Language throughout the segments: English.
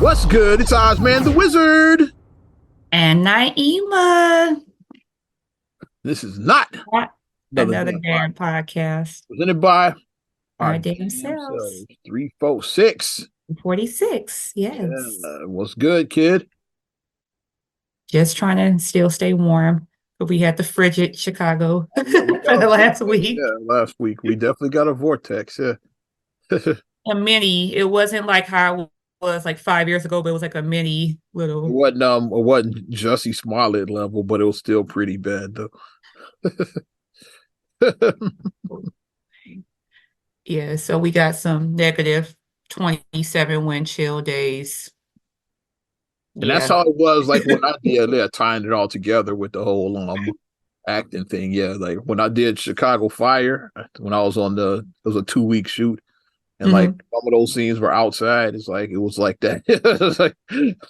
What's good? It's Ozman the Wizard. And Naima. This is not Not another another damn podcast damn podcast. presented by our Our damn damn selves. selves. 346. 46. Yes. What's good, kid? Just trying to still stay warm. But we had the frigid Chicago Oh, yeah, we for got a the last vortex. week. Yeah, last week we definitely got a vortex. Yeah, it A mini. It wasn't like how it was like 5 years ago, but it was like a mini little. wasn't Jussie Smollett level, but it was still pretty bad though. Yeah, so we got some negative 27 wind chill days. And that's Yeah. how it was like when I did tying it all together with the whole acting thing. Yeah, like when I did Chicago Fire, when I was on it was a 2 week shoot. And like Mhm. some of those scenes were outside. It's like it was like that. It's like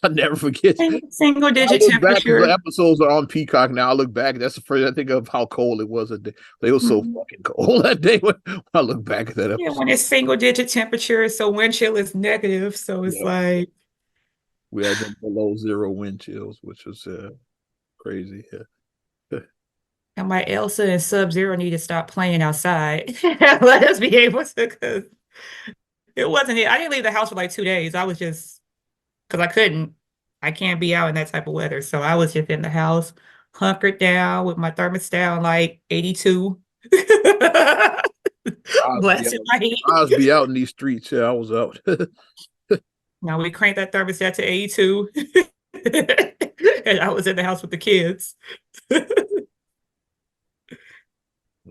I never forget. Single I digit look back because the temperature. episodes are on Peacock now. I look back. That's the first I think of how cold it was that day. It was so Mhm. fucking cold that day when I look back at that Yeah, episode. when it's single digit temperature, so wind chill is negative. So it's Yeah, like, we had them below zero wind chills, which was crazy. Yeah. and my Elsa and Sub Zero need to stop playing outside. Let us be able to, because it wasn't it. I didn't leave the house for like 2 days. I was just, because I can't be out in that type of weather. So I was just in the house, hunkered down with my thermostat on like 82, blasting my heat. I was be out in these streets. Yeah, I was out. Now we cranked that thermostat to 82. And I was in the house with the kids.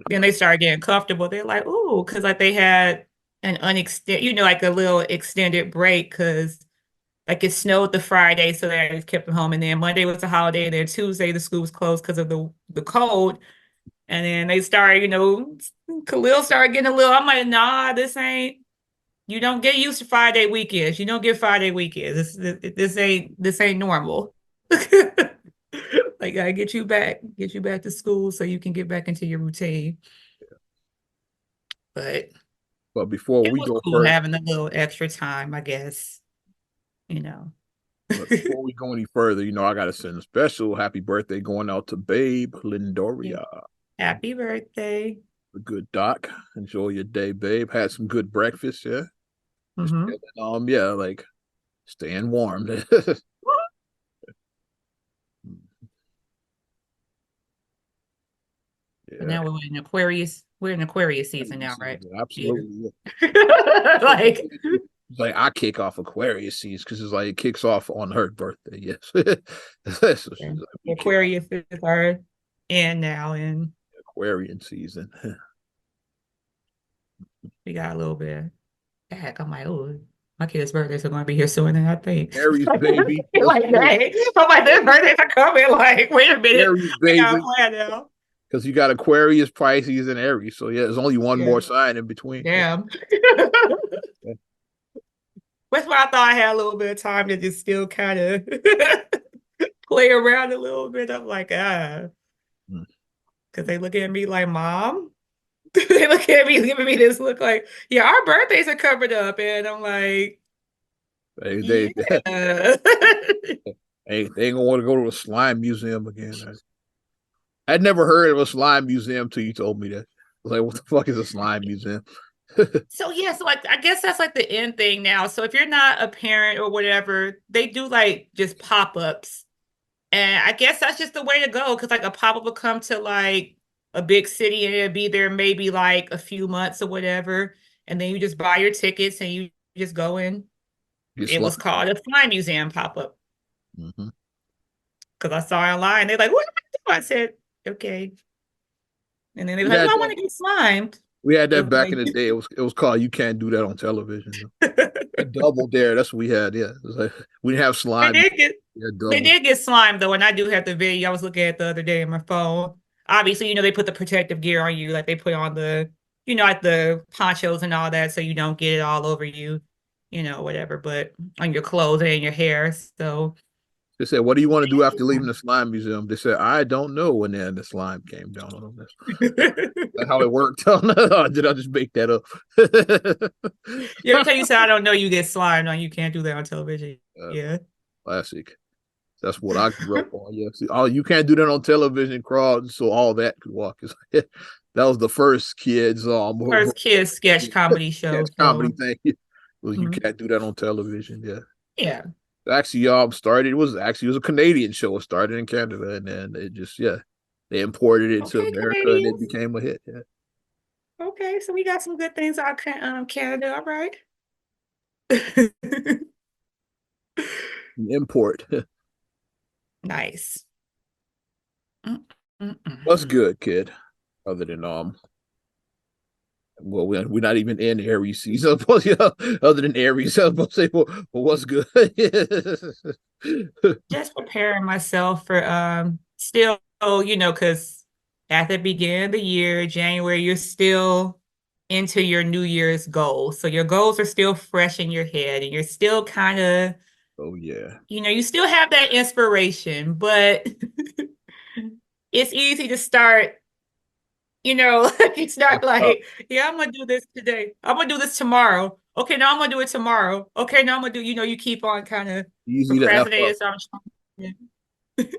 Then they started getting comfortable. They're like, "Ooh," because like they had an unextended, like a little extended break because like it snowed the Friday, so they just kept them home. And then Monday was a holiday. And then Tuesday the school was closed because of the cold. And then they started, Khalil started getting a little. I'm like, nah, this ain't. You don't get used to 5 day weekends. You don't get 5 day weekends. This ain't normal. Like, gotta get you back to school so you can get back into your routine. But But before it we was go cool further, having a little extra time, I guess, you know. but before we go any further, I gotta send a special happy birthday going out to Babe Lindoria. Happy birthday. A good doc. Enjoy your day, babe. Had some good breakfast, yeah. Just Hmm. yeah, like staying warm. But Yeah. now we're in Aquarius. We're in Aquarius season now, right? Season, Yeah. absolutely. Like, It's like I kick off Aquarius season because it's like it kicks off on her birthday. Yes. So she's yeah. like, we kick off Aquarius is our in now, and Aquarian season. we got a little bit back. I'm like, oh, my kids' birthdays are going to be here soon, and I think. Aries baby. Let's Like, go. dang. I'm like, their birthdays are coming. Like, wait a minute. Aries I got a baby. plan now. Because you got Aquarius, Pisces, and Aries. So yeah, there's only one Yeah. more sign in between. Damn. That's why I thought I had a little bit of time to just still kind of play around a little bit. I'm like, Hmm. because they look at me like, Mom. They look at me, giving me this look like, yeah, our birthdays are covered up. And I'm like, They yeah. they ain't gonna want to go to a slime museum again. I'd never heard of a slime museum till you told me that. I was like, what the fuck is a slime museum? So yeah, so like I guess that's like the end thing now. So if you're not a parent or whatever, they do like just pop-ups. And I guess that's just the way to go because like a pop-up will come to like a big city and it'll be there maybe like a few months or whatever. And then you just buy your tickets and you just go in. You It slime. was called a Fly Museum pop-up Mm-hmm. because I saw it online. They're like, what do I do? I said, okay. And then they were We like, well, had I that. want to get slimed. We had It that was back in like, the day. It was called "You Can't Do That on Television." A double dare. That's what we had. Yeah, it was like we didn't have they slime. did get Yeah, they double. did get slimed though, and I do have the video I was looking at the other day on my phone. Obviously, they put the protective gear on you, like they put on the, like the ponchos and all that, so you don't get it all over you, whatever, but on your clothes and your hair. So They said, "What do you want to do after leaving the slime museum?" They said, "I don't know." And then the slime came down on them. That's how it worked. Did I just make that up? Yeah, every time you say I don't know, you get slime. No, you can't do that on television. Yeah. Classic. That's what I grew up on. Yeah. See, oh, you can't do that on television, Crawl. So all that could walk. That was the first kids First kids sketch comedy show. sketch comedy So thing. Well, you can't do that on television. Yeah. yeah. Actually, started. It was a Canadian show. It started in Canada, and then it just they imported it to Okay, America, and it Canadians. became a hit. Yeah. Okay, so we got some good things out Canada. All right. Import. Nice. Mm-mm-mm. What's good, kid? Other than well, we're not even in Aries season. Other than Aries, I was supposed to say, well, what's good? Just preparing myself for still, because at the beginning of the year, January, you're still into your New Year's goals. So your goals are still fresh in your head and you're still kind of, Oh yeah. you still have that inspiration, but it's easy to start, it's not like, yeah, I'm gonna do this today. I'm gonna do this tomorrow. Okay, now I'm gonna do it tomorrow. Okay, now I'm gonna do, you keep on kind of Easy to F procrastinating. up.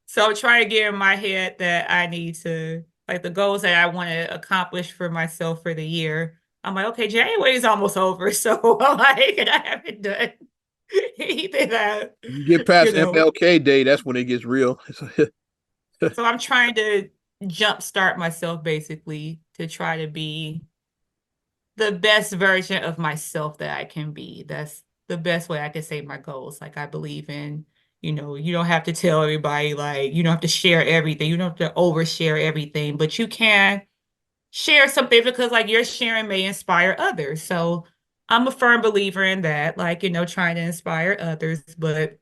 So I'm trying to get in my head that I need to, like the goals that I want to accomplish for myself for the year. I'm like, okay, January is almost over. So I'm like, and I haven't done anything that, You get past MLK Day, that's when it gets real. so I'm trying to jumpstart myself basically to try to be the best version of myself that I can be. That's the best way I can say my goals. Like I believe in, you don't have to tell everybody, like, you don't have to share everything. You don't have to overshare everything, but you can share something because like your sharing may inspire others. So I'm a firm believer in that, like, trying to inspire others, but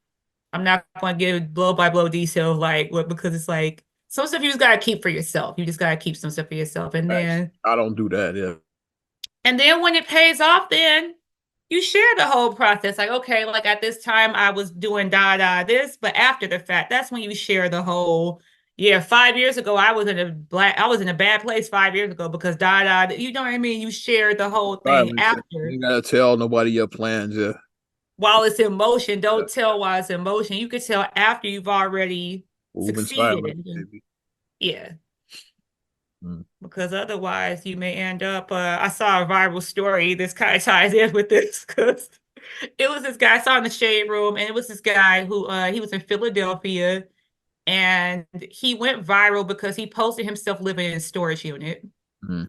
I'm not going to give blow by blow detail like what, because it's like some stuff you just got to keep for yourself. You just got to keep some stuff for yourself. I don't do that. Yeah. And then when it pays off, then you share the whole process. Like, okay, like at this time I was doing this, but after the fact, that's when you share the whole, yeah, 5 years ago I was in a bad place 5 years ago because you know what I mean? You share the whole thing Privacy. You after ain't gotta tell nobody your plans. Yeah. while it's in motion. Yeah. Don't tell while it's in motion. You can tell after you've already Moving succeeded. silent, baby. Yeah. Mm. Because otherwise you may end up I saw a viral story. This kind of ties in with this because it was this guy I saw in the shade room, and it was this guy who he was in Philadelphia, and he went viral because he posted himself living in a storage unit. Mm.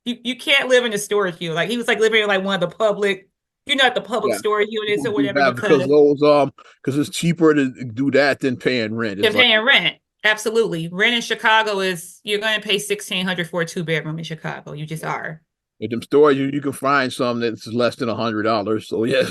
You can't live in a storage unit. Like he was like living in like one of the public, the public Yeah. storage units People or do whatever that because because it's cheaper to do that than paying rent. they're It's like paying rent. Absolutely. Rent in Chicago is you're gonna pay 1,600 for a 2 bedroom in Chicago. You just are. at them stores, you can find some that's less than $100. So yeah,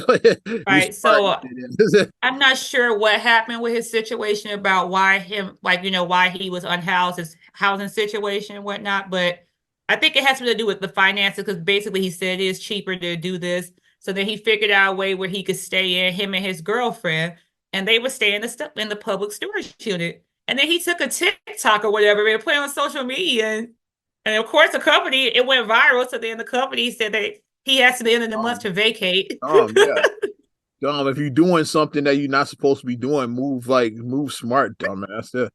you're Right. smart. So I'm not sure what happened with his situation about why him, like, why he was unhoused, his housing situation and whatnot. But I think it has something to do with the finances because basically he said it is cheaper to do this. So then he figured out a way where he could stay in, him and his girlfriend, and they would stay in the public storage unit. And then he took a TikTok or whatever and put it on social media. And of course, the company, it went viral. So then the company said that he has to the end of the month to vacate. Yeah. If you're doing something that you're not supposed to be doing, move smart, dumbass. Yeah.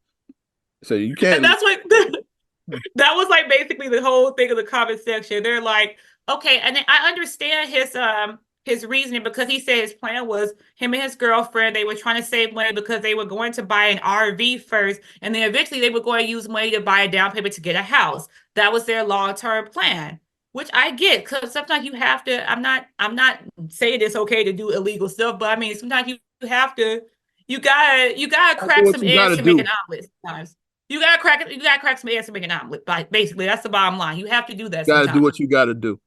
So you And can't. that's what that was like basically the whole thing of the comment section. They're like, okay, and then I understand his reasoning because he said his plan was him and his girlfriend, they were trying to save money because they were going to buy an RV first, and then eventually they were going to use money to buy a down payment to get a house. That was their long-term plan. Which I get because sometimes you have to. I'm not saying it's okay to do illegal stuff, but I mean sometimes you have to. You gotta Do crack what some you eggs gotta to make do. an omelet sometimes. You gotta crack some eggs to make an omelet. Basically, that's the bottom line. You have to do that You gotta do sometimes. what you gotta do.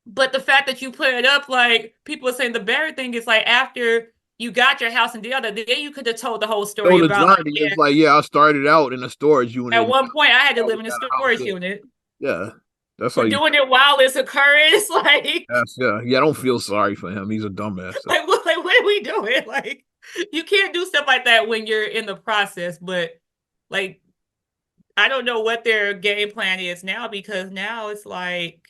But the fact that you put it up, like people are saying, the better thing is like after you got your house and the other, then you could have told the whole So story the about like, journey yeah, is like, yeah, I started out in a storage unit. at And one point I had to now we live in a got a house. storage Yeah, unit. yeah, that's how We're you. doing it while it's occurring. It's like, Yeah. I don't feel sorry for him. He's a dumbass. So. like what are we doing? Like, You can't do stuff like that when you're in the process. But like, I don't know what their game plan is now because now it's like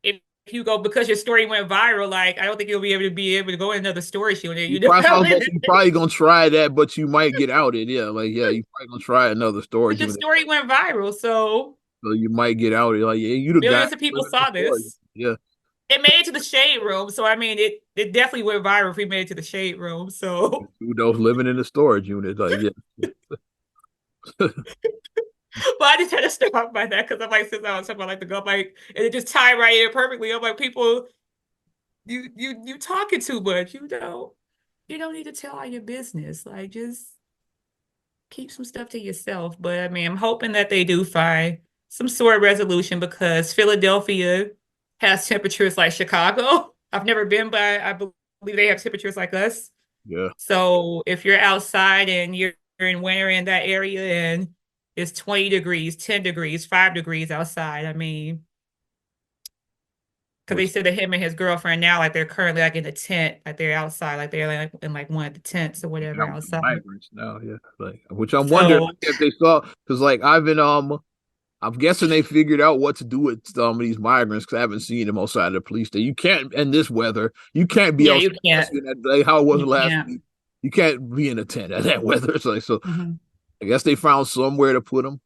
if you go because your story went viral, like I don't think you'll be able to go in another story shoot. You You know, probably, I was about to say, you probably gonna try that, but you might get outed. Yeah, like yeah, you probably gonna try another but storage the unit, story went viral, so so you might get outed. Like yeah, you the guy millions of people living in the saw storage. this. Yeah, It made it to the shade room, so I mean, it definitely went viral if we made it to the shade room. So, who knows living in the storage unit? Like yeah, but I just had to stop by that because I'm like, since I was talking about like the gun, like, and it just tied right in perfectly. I'm like, people, you talking too much. You don't need to tell all your business. Like, just keep some stuff to yourself. But I mean, I'm hoping that they do find some sort of resolution because Philadelphia has temperatures like Chicago. I've never been, but I believe they have temperatures like us. yeah. So if you're outside and you're in winter in that area and it's 20 degrees, 10 degrees, 5 degrees outside, I mean, because they Which said that him and his girlfriend now, like they're currently like in the tent, like they're outside, like they're like in like one of the tents or whatever down with the outside. migrants now, yeah. Like which I'm wondering So if they saw because like I've been I'm guessing they figured out what to do with some of these migrants because I haven't seen them outside of the police station. You can't in this weather. You can't be yeah, outside, you can't. especially in that day. How it was You last can't. week. You can't be in a tent at that weather. It's like so. Mhm. I guess they found somewhere to put them.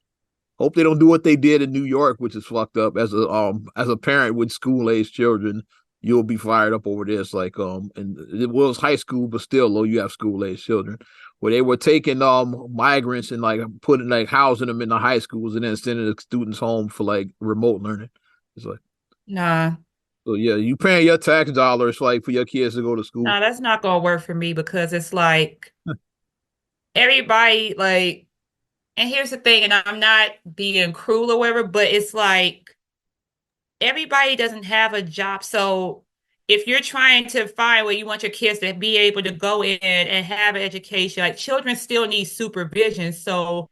Hope they don't do what they did in New York, which is fucked up. As a parent with school age children, you'll be fired up over this. Like and it was high school, but still, though you have school age children, where they were taking migrants and like putting like housing them in the high schools and then sending the students home for like remote learning. It's like Nah, so yeah, you paying your tax dollars like for your kids to go to school. nah, that's not gonna work for me because it's like everybody like, and here's the thing, and I'm not being cruel or whatever, but it's like everybody doesn't have a job. So if you're trying to find where you want your kids to be able to go in and have an education, like children still need supervision. So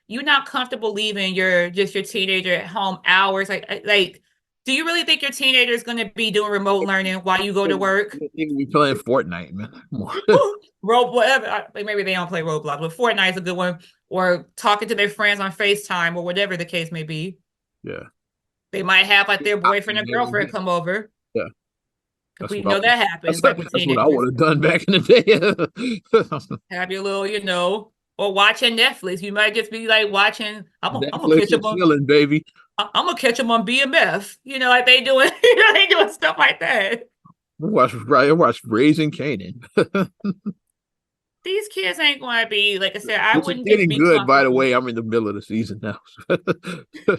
you're not comfortable leaving your teenager at home hours. Like, do you really think your teenager is going to be doing remote learning while you go to work? You be playing Fortnite, man. Come on. Whatever. Maybe they don't play Roblox, but Fortnite's a good one. Or talking to their friends on FaceTime or whatever the case may be. Yeah. They might have like their boyfriend or girlfriend come over. Yeah. Because That's we what I know would. that happens, like with That's what I would teenagers. have done back in the day. Have your little, or watching Netflix. You might just be like watching. I'm gonna Netflix catch and them on. chilling, baby. I'm gonna catch them on BMF. Like they doing, they doing stuff like that. I watched Raising Canaan, These kids ain't going to be like I said. I which is wouldn't just getting be good. By the comfortable. way, I'm in the middle of the season now.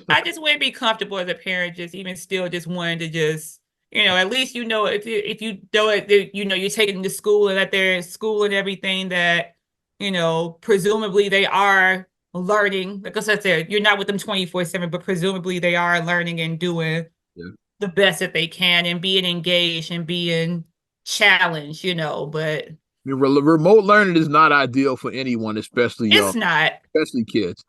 I just wouldn't be comfortable as a parent, just even still, just wanting to just, at least if you know it, you're taking them to school and that they're at school and everything that, presumably they are learning. Like I said, you're not with them 24/7, but presumably they are learning and doing Yeah. the best that they can and being engaged and being challenged, But I mean, remote learning is not ideal for anyone, it's not. especially kids.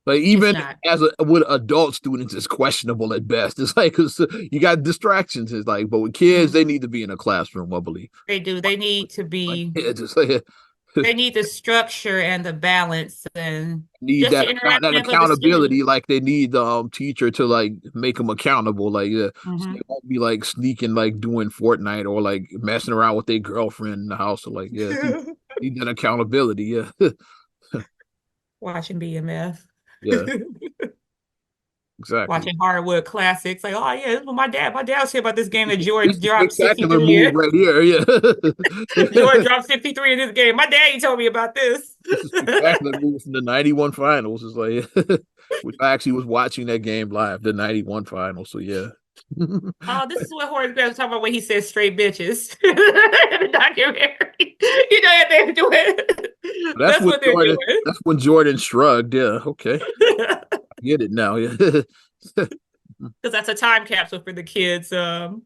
Like It's even not. as with adult students, it's questionable at best. It's like 'cause you got distractions. It's like, but with kids, Mhm. they need to be in a classroom. I believe. They do. They need to Like, be. yeah, just like They need the structure and the balance and need just the that interaction of the student. accountability. Like they need the teacher to like make them accountable. Like so Hmm. they won't be like sneaking like doing Fortnite or like messing around with their girlfriend in the house. Or like yeah, need that accountability. Yeah, Watching BMF. yeah, exactly. Watching hardwood classics. Like, oh yeah, this is what my dad was here about this game that Jordan It's a dropped spectacular 63 move in. right here. Yeah. Jordan dropped 63 in this game. My daddy told me about this. It's a spectacular move from the 91 finals. It's like, which I actually was watching that game live, the 91 finals. So, yeah. Oh, this is what Horace Grant was talking about when he said straight bitches in the documentary. That they're doing. That's That's when what they're doing. That's when Jordan shrugged. Yeah, okay. I get it now. Yeah. Because that's a time capsule for the kids of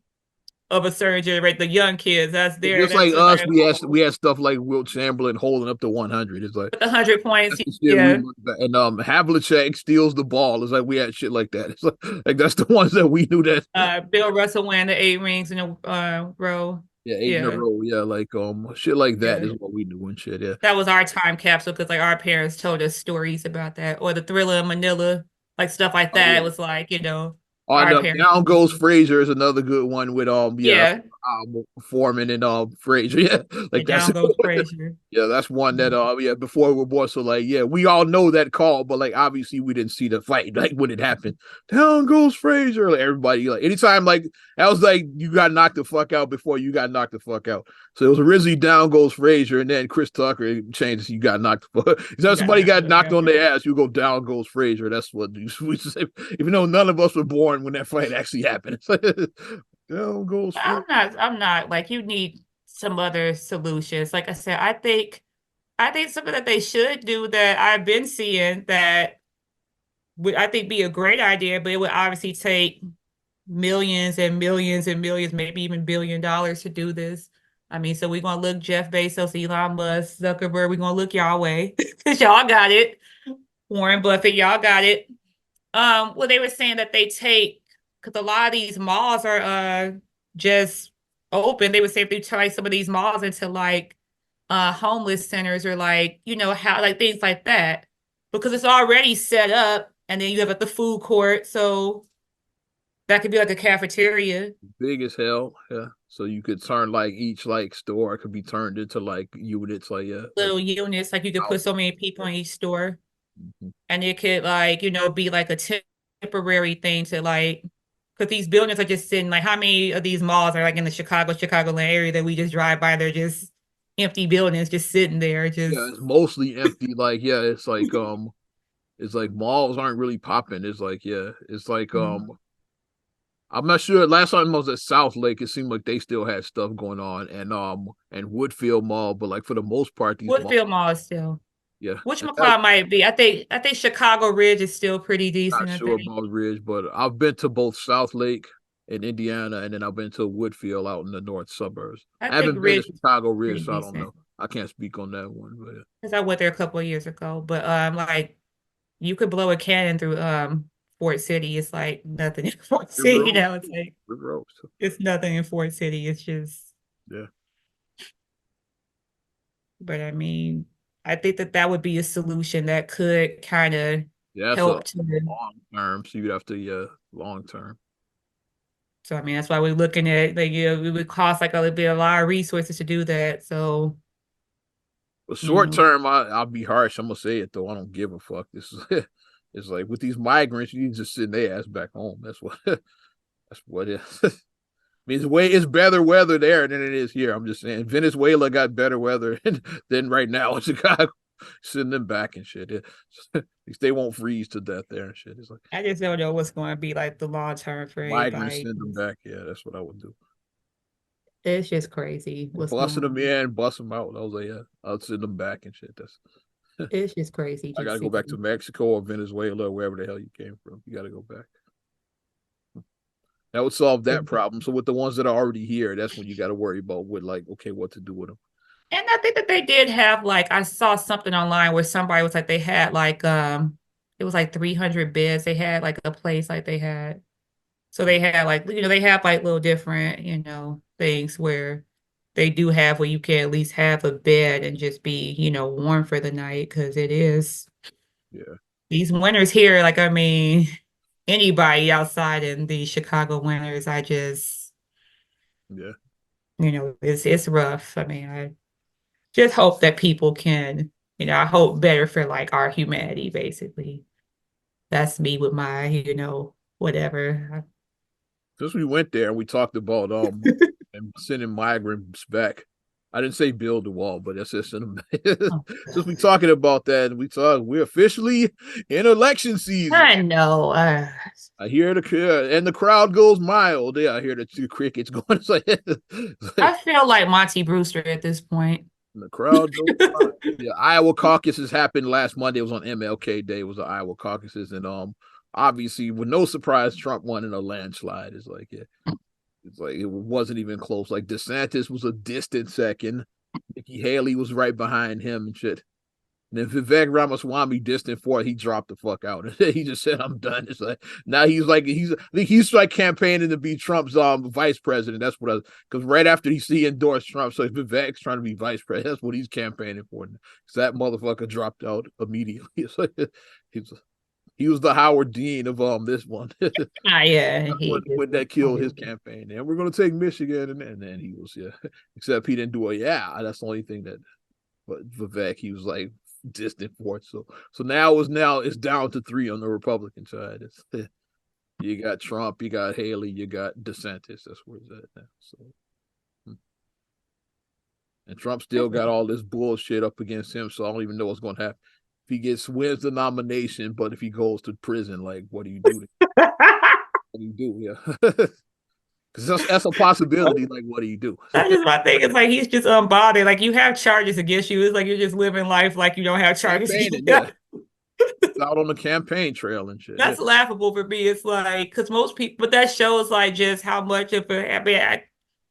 a certain generation, the young kids. That's there. Just like That's us, like, we had stuff like Wilt Chamberlain holding up to 100. It's like with 100 points. that's the shit we Yeah. look at. And Havlicek steals the ball. It's like we had shit like that. It's like that's the ones that we knew that Bill Russell won the 8 rings in a row. Yeah, 8 in a Yeah, row. Yeah, like shit like that yeah. is what we do and shit. Yeah. That was our time capsule because like our parents told us stories about that, or the Thriller in Manila, like stuff like Oh that. It yeah. was like, On our the parents. Down Goes Frazier is another good one with yeah Yeah, Foreman and Frazier. Yeah, the like that's Down Goes Frazier. yeah, that's one that yeah, before we were born. So like yeah, we all know that call, but like obviously we didn't see the fight like when it happened. Down goes Frazier. Like everybody like anytime like that was like you got knocked the fuck out before you got knocked the fuck out. So it was originally Down Goes Frazier, and then Chris Tucker changed. You got knocked the fuck. So You got somebody knocked got the fuck knocked out. on their ass. You go Down Goes Frazier. That's what we say. Even though none of us were born when that fight actually happened. It's like, Down Goes Frazier. I'm not like you need some other solutions. Like I said, I think something that they should do that I've been seeing that would I think be a great idea, but it would obviously take millions and millions and millions, maybe even $1 billion to do this. I mean, so we're gonna look Jeff Bezos, Elon Musk, Zuckerberg, we're gonna look y'all way because y'all got it. Warren Buffett, y'all got it. Well, they were saying that they take because a lot of these malls are just open. They would say if they turn like some of these malls into like homeless centers or like, how like things like that. Because it's already set up and then you have like the food court. So that could be like a cafeteria, Big as hell. Yeah. So you could turn like each like store could be turned into like units, like yeah, like little units, like you could put so houses. many people in each store. Mhm. And it could like, be like a temporary thing to like, because these buildings are just sitting like how many of these malls are like in the Chicagoland area that we just drive by? They're just empty buildings just sitting there, Yeah, just it's mostly empty. Like yeah, it's like malls aren't really popping. It's like yeah, it's like I'm not sure. Last time I was at South Lake, it seemed like they still had stuff going on, and Woodfield Mall, but like for the most part, these malls, Woodfield Mall is still. yeah, Which and that, McLeod might be? I think Chicago Ridge is still pretty not decent, I sure think. about Ridge, but I've been to both South Lake in Indiana, and then I've been to Woodfield out in the north suburbs. I I think haven't been to Ridge is Chicago pretty Ridge, so I don't decent. know. I can't speak on that one, but yeah. Because I went there a couple of years ago. But like you could blow a cannon through Fort City. It's like nothing in Fort River City, Oaks, it's like River Oaks, it's nothing in Fort City. It's just, yeah, but I mean, I think that that would be a solution that could kind of yeah. That's a help to. long term, so you'd have to yeah, long term. So I mean, that's why we're looking at like it would cost like a lot of resources to do that. So But you short know, term, I'll be harsh. I'm gonna say it though. I don't give a fuck. This is it's like with these migrants, you need to just send their ass back home. That's what that's what it is. I mean, it's better weather there than it is here. I'm just saying, Venezuela got better weather than right now in Chicago. Send them back and shit. At least they won't freeze to death there and shit. It's like I just don't know what's going to be like the long term for migrants everybody. send them back. Yeah, that's what I would do. It's just crazy what's Busting going them on. in, bust them out. I was like, yeah, I'll send them back and shit. That's It's just crazy I just gotta go back to seeing. Mexico or Venezuela or wherever the hell you came from. You gotta go back. That would solve that problem. So with the ones that are already here, that's when you got to worry about what like okay, what to do with them. And I think that they did have like I saw something online where somebody was like they had like it was like 300 beds. They had like a place like they had. So they had like they have like little different, things where they do have where you can at least have a bed and just be, warm for the night because it is Yeah, these winters here, like I mean, anybody outside in the Chicago winters, I just, yeah. it's rough. I mean, I just hope that people can, I hope better for like our humanity, basically. That's me with my, whatever. Since we went there and we talked about and sending migrants back. I didn't say build the wall, but I said send them back. Oh, Since we God. talking about that, we're officially in election season. I know. I hear and the crowd goes mild. Yeah, I hear the two crickets going. It's like I feel like Monty Brewster at this point. the crowd goes mild. Yeah, Iowa caucuses happened last Monday. It was on MLK Day. It was the Iowa caucuses, and obviously, with no surprise, Trump won in a landslide. It's like yeah, it's like it wasn't even close. Like DeSantis was a distant second. Nikki Haley was right behind him and shit. And then Vivek Ramaswamy distant for it, he dropped the fuck out. He just said, "I'm done." It's like now he's like campaigning to be Trump's vice president. That's what I because right after he endorsed Trump, so Vivek's trying to be vice president. That's what he's campaigning for. Because that motherfucker dropped out immediately. It's like he was the Howard Dean of this one. Ah, yeah, when that killed his campaign. And we're gonna take Michigan, and then he was except he didn't do it. Yeah, that's the only thing that. But Vivek, he was like distant fourth. So now it's down to three on the Republican side. It's, you got Trump, you got Haley, you got DeSantis. That's where it's at now. So, and Trump still got all this bullshit up against him. So I don't even know what's going to happen. If he wins the nomination, but if he goes to prison, like what do you do? What do you do? Yeah. Because that's a possibility. Like, what do you do? That's just my thing. It's like he's just unbothered. Like you have charges against you. It's like you're just living life like you don't have charges against you. Yeah. It's out on the campaign trail and shit. That's laughable for me. It's like because most people, but that shows like just how much of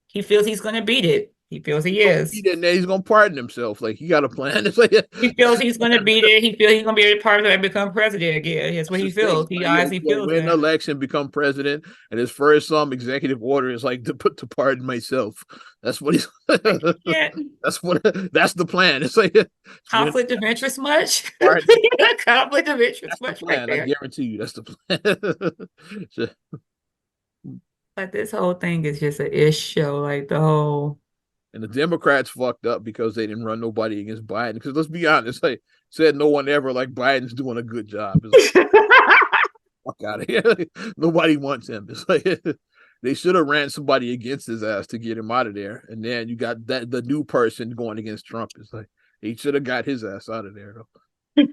he feels he's going to beat it. He feels he is. He didn't. He's going to pardon himself. Like he got a plan. It's like he feels he's going to beat it. He feels he's going to be a part of it and become president again. That's what he feels. He honestly feels win the election, become president, and his first executive order is like to pardon myself. That's what he's. That's the plan. It's like conflict of interest much. Conflict of interest much. Right there. I guarantee you, that's the plan. Like this whole thing is just an ish show. Like the whole. And the Democrats fucked up because they didn't run nobody against Biden. Because let's be honest, like said no one ever like Biden's doing a good job. It's like, fuck out of here. Nobody wants him. It's like they should have ran somebody against his ass to get him out of there. And then you got the new person going against Trump. It's like he should have got his ass out of there. They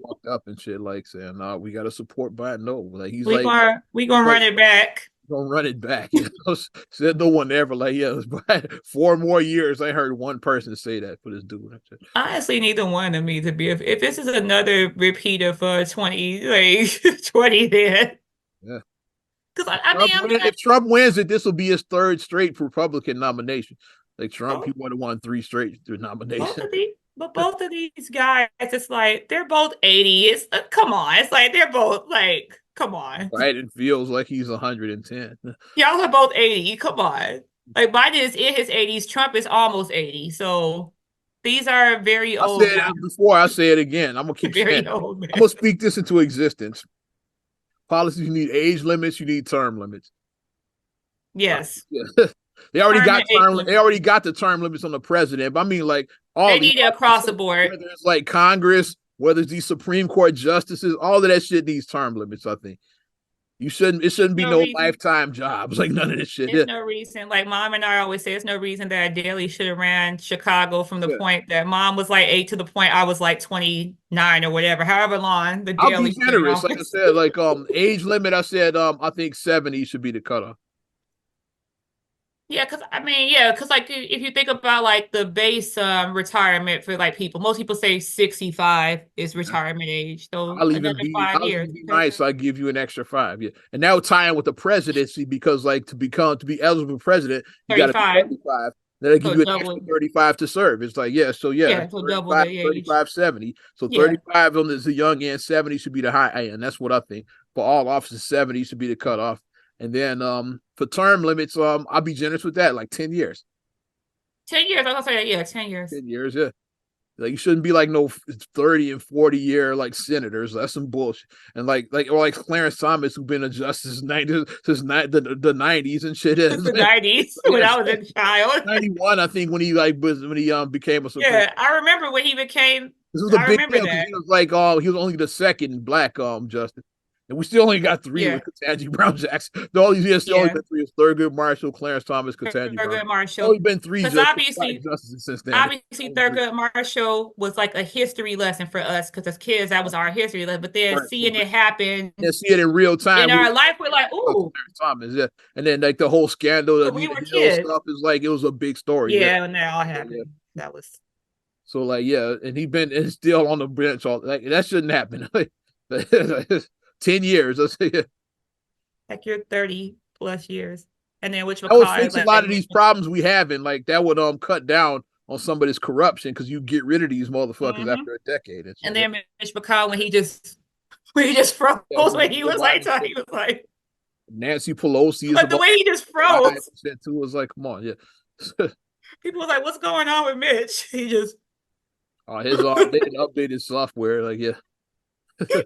fucked up and shit, like saying, "No, we got to support Biden." No, like he's we gonna run it back. Gonna run it back. Said no one ever. Like, yeah, 4 more years. I heard one person say that for this dude. Honestly, neither one of me to be. If this is another repeat of 20, then. Yeah. Because if Trump wins it, this will be his third straight Republican nomination. Like Trump, he would have won 3 straight nominations. Both of these guys, it's like they're both 80. It's come on. It's like they're both like. Come on. Biden feels like he's 110. Y'all are both 80. Come on. Like Biden is in his 80s. Trump is almost 80. So these are very old. I said it before. I say it again. I'm gonna keep saying it. I'm gonna speak this into existence. Policies, you need age limits, you need term limits. Yes. They already got they already got the term limits on the president. But I mean, like they need it across the board. Whether it's like Congress, whether it's these Supreme Court justices, all of that shit needs term limits. I think it shouldn't be no lifetime jobs. Like none of this shit. There's no reason. Like Mom and I always say, there's no reason that Daley should have ran Chicago from the point that Mom was like 8 to the point I was like 29 or whatever. However long the Daley. I'll be generous. Like I said, like age limit. I said I think 70 should be the cutoff. Yeah, because like if you think about like the base retirement for like people, most people say 65 is retirement age. So I'll even be nice. I'll give you an extra 5. Yeah, and that would tie in with the presidency because like to be eligible for president, you got to be 35. Then they give you an extra 35 to serve. It's like so double the age. 35, 70. So 35 on the young end, 70 should be the high end. That's what I think. For all offices, 70 should be the cutoff. And then for term limits, I'll be generous with that, like 10 years. 10 years, I was gonna say 10 years. 10 years, yeah. Like you shouldn't be like no 30 and 40 year like senators. That's some bullshit. And like Clarence Thomas, who's been a justice since the 90s and shit. Since the 90s when I was a child. 91, I think, when he became a Supreme. Yeah, I remember when he became. This was a big deal because he was like he was only the second black justice. And we still only got 3 with Ketanji Brown Jackson. Only been 3 is Thurgood Marshall, Clarence Thomas, Ketanji Brown. Thurgood Marshall. Only been 3 justices since then. Obviously, Thurgood Marshall was like a history lesson for us because as kids, that was our history lesson. But then seeing it happen, and see it in real time in our life, we're like, ooh. Clarence Thomas, And then like the whole scandal, so we were kids. Stuff is like it was a big story. Yeah, and that all happened. Yeah. That was. So like and he's still on the bench. Like that shouldn't happen. 10 years, let's say. Like you're 30 plus years. And then which would fix a lot of these problems we have, and like that would cut down on some of this corruption because you get rid of these motherfuckers Hmm. after a decade and And shit. then Mitch McConnell, when he just froze, Yeah, when he was like, he was like, Nancy Pelosi is but the about way he just to die and froze, shit too. It's like, come on, yeah. people was like, what's going on with Mitch? He just, His they didn't update his software. Like, yeah, because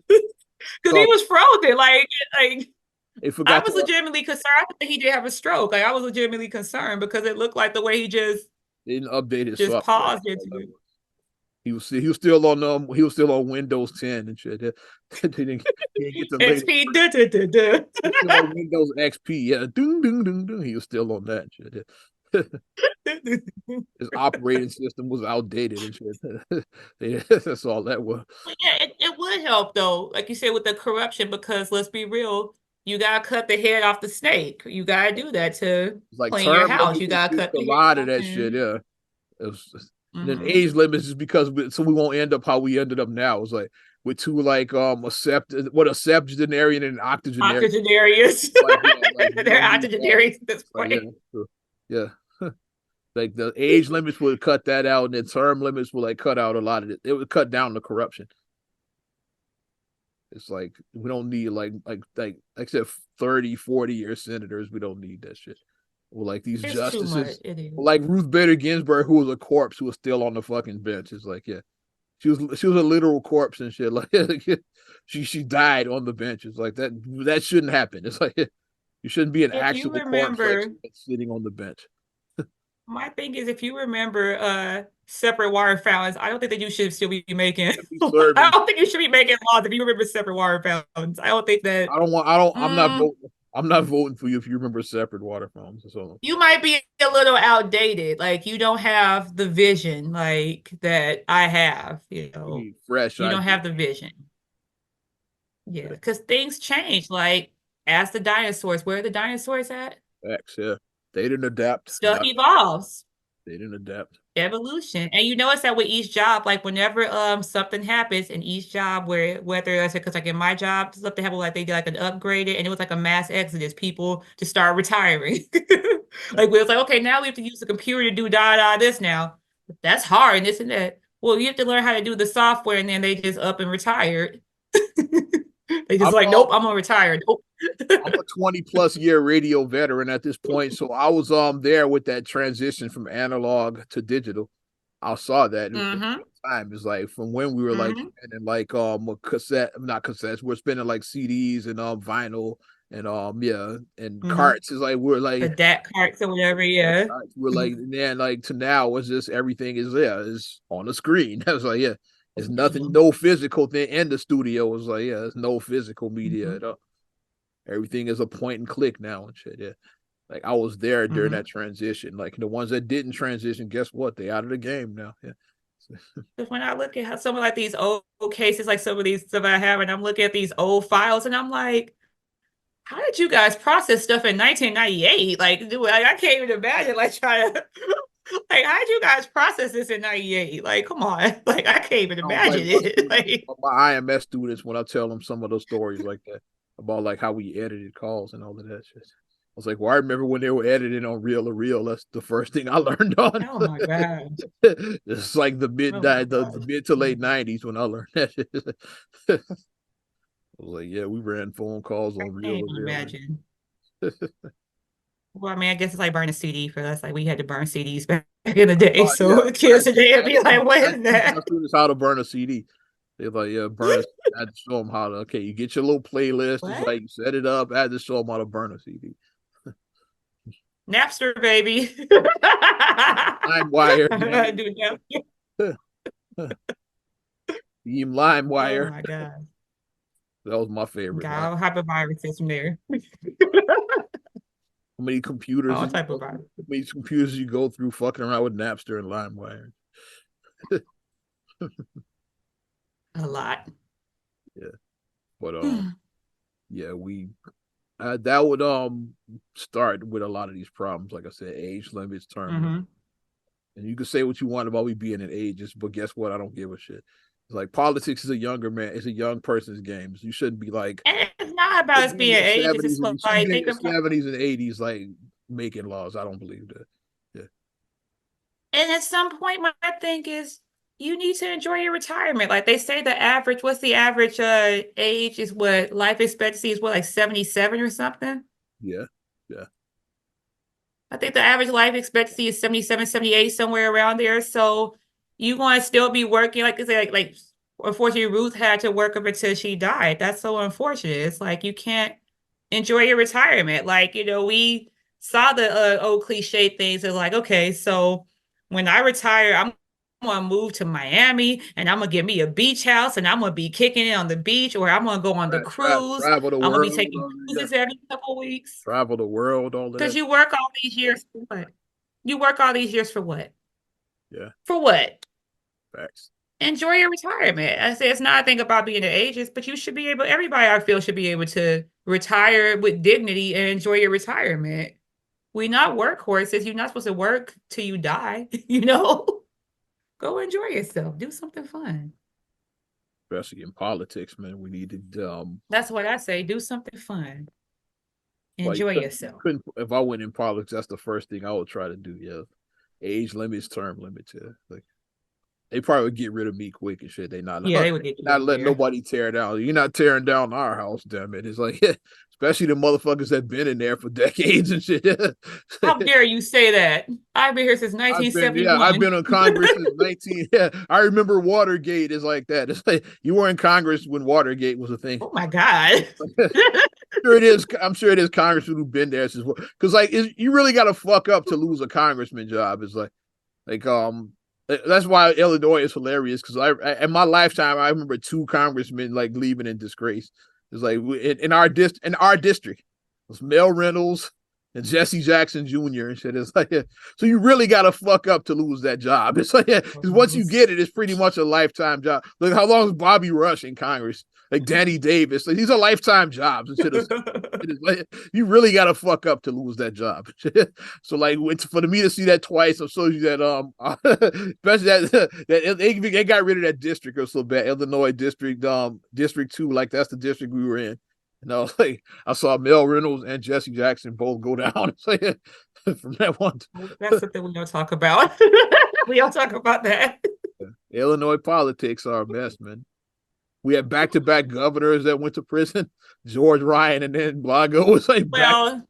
he so was frozen. Like they I forgot to was legitimately concerned. I think he did have a stroke. Like I was legitimately concerned because it looked like the way he they didn't update his just software. paused into it. He was still on he was still on Windows 10 and shit. He didn't get the latest. XP, duh, duh, duh, duh. He was still on Windows XP. Yeah, ding ding ding ding. He was still on that shit. Yeah. His operating system was outdated and shit. Yeah, that's all that was. But yeah, it would help though, like you said, with the corruption, because let's be real, you gotta cut the head off the snake. You gotta do that to It's like clean your term house. limits You and gotta fixed cut a the head lot of off that shit. and Yeah. It was, and then mm-hmm. age limits is because so we won't end up how we ended up now. It's like with two like a septuagenarian and an octogenarian. Octogenarians. Like yeah, like we They're don't need that. octogenarians at this It's like yeah, point. so, yeah. Like the age limits would cut that out, and the term limits would like cut out a lot of it. It would cut down the corruption. It's like we don't need like I said 30, 40-year senators. We don't need that shit. Or like these It's too much. justices. It is. Or like Ruth Bader Ginsburg, who was a corpse who was still on the fucking bench. It's like, yeah. She was a literal corpse and shit. Like she died on the bench. It's like that shouldn't happen. It's like you shouldn't be an If you actual corpse like remember, sitting on the bench. my thing is, if you remember separate water fountains, I don't think that you should still be making Be I serving. don't think you should be making laws if you remember separate water fountains. I don't think that I'm not mm, voting. I'm not voting for you if you remember separate water fountains. So you might be a little outdated. Like you don't have the vision like that I have, we need fresh You don't ideas. have the vision. Yeah, because things change. Like ask the dinosaurs, where are the dinosaurs at? Facts, yeah. They didn't adapt. Stuff evolves. They didn't adapt. Evolution. And you notice that with each job, like whenever something happens in each job, where whether I said because like in my job, something happened like they did like an upgraded and it was like a mass exodus, people just start retiring. Like we was like, okay, now we have to use the computer to do this now. That's hard and this and that. Well, you have to learn how to do the software, and then they just up and retired. They just I'm like, nope, I'm gonna retire. Nope. I'm a 20 plus year radio veteran at this point. So I was there with that transition from analog to digital. I saw that in Mm-hmm. time. It's like from when we were like Mm-hmm. spending like a cassette, not cassettes, we're spending like CDs and vinyl and yeah and Mm-hmm. carts. It's like we're The like DAT carts or whatever, yeah. we're like and then like to now it's just everything is there is on the screen. I was like, yeah, there's nothing, no physical thing in the studio. It was like, yeah, there's no physical media Mm-hmm. at all. Everything is a point and click now and shit. Yeah. Like I was there during Mm-hmm. that transition. Like the ones that didn't transition, guess what? They out of the game now. Yeah. Because when I look at how some of like these old cases, like some of these stuff I have, and I'm looking at these old files, and I'm like, how did you guys process stuff in 1998? Like, dude, I can't even imagine like trying to like how did you guys process this in 98? Like, come on. Like I can't even I don't like imagine it. Like my IMS students when I tell them some of those stories like that about like how we edited calls and all of that shit. I was like, well, I remember when they were editing on reel to reel. That's the first thing I learned on. oh my God. It's like Oh my the gosh. mid to late '90s when I learned that shit. I was like, yeah, we ran phone calls I on reel can't to even reel. imagine. Well, I mean, I guess it's like burn a CD for us. Like we had to burn CDs back in the day. So Yeah, the kids today would be like, what I is teach my that? students how to burn a CD. They're like, yeah, burn a. I had to show them how to. Okay, you get your little playlist. It's What? like you set it up. I had to show them how to burn a CD. Napster, baby. LimeWire, Do Napster. Oh LimeWire. my God. That was my favorite. Line. Got all type of viruses from there. How many computers All did you type go of through? viruses. How many computers did you go through fucking around with Napster and LimeWire? A lot. Yeah, but yeah, we that would start with a lot of these problems. Like I said, age limits, term limits. Mm-hmm. And you can say what you want about me being an ageist, but guess what? I don't give a shit. It's like politics is a younger man, it's a young person's game. You shouldn't be like And it's not about us be in being your ages. seventies It's and you shouldn't like be in think your about seventies and eighties like making laws. I don't believe that. Yeah. And at some point, my thing is you need to enjoy your retirement. Like they say the average, what's the average age is what life expectancy is what, like 77 or something? Yeah, yeah, I think the average life expectancy is 77, 78, somewhere around there. So you want to still be working, like I say, like unfortunately, Ruth had to work up until she died. That's so unfortunate. It's like you can't enjoy your retirement. Like, we saw the old cliche things of like, okay, so when I retire, I'm gonna move to Miami and I'm gonna get me a beach house and I'm gonna be kicking it on the beach, or I'm gonna go on the cruise. travel the I'm gonna be world, taking yeah, cruises every couple of weeks. travel the world, all of Because that. you work all these years for what? You work all these years for what? Yeah, For what? facts. Enjoy your retirement. I say it's not a thing about being an ageist, but you should be able, everybody I feel should be able to retire with dignity and enjoy your retirement. We not workhorses. You're not supposed to work till you die, you know? Go enjoy yourself. Do something fun. Especially in politics, man, we needed That's what I say. Do something fun. like Enjoy you yourself. couldn't if I went in politics, that's the first thing I would try to do. Yeah, age limits, term limits. Yeah, like they probably would get rid of me quick and shit. They not Yeah, they would get you not out of letting there. nobody tear down. You're not tearing down our house, damn it. It's like especially the motherfuckers that been in there for decades and shit. How dare you say that? I've been here since I've 1971. been in Congress since 19. Yeah, I remember Watergate is like that. It's like you were in Congress when Watergate was a thing. Oh my God. Sure it is. I'm sure it is congressmen who've been there since. Because like you really got to fuck up to lose a congressman job. It's like that's why Illinois is hilarious. Because in my lifetime I remember two congressmen like leaving in disgrace. It's like in our district, it was Mel Reynolds and Jesse Jackson Jr. and shit. It's like so you really got to fuck up to lose that job. It's like because once you get it, it's pretty much a lifetime job. Like how long is Bobby Rush in Congress? Like Danny Davis. Like, these are lifetime jobs instead of like, you really got to fuck up to lose that job. So like for me to see that twice, I'm shows you that especially that they got rid of that district or so bad, Illinois district 2, like that's the district we were in. And I was like, I saw Mel Reynolds and Jesse Jackson both go down. It's like, from that one. That's something we don't talk about. We don't talk about that. Illinois politics are a mess, man. We had back-to-back governors that went to prison. George Ryan and then Blago was like back. Well,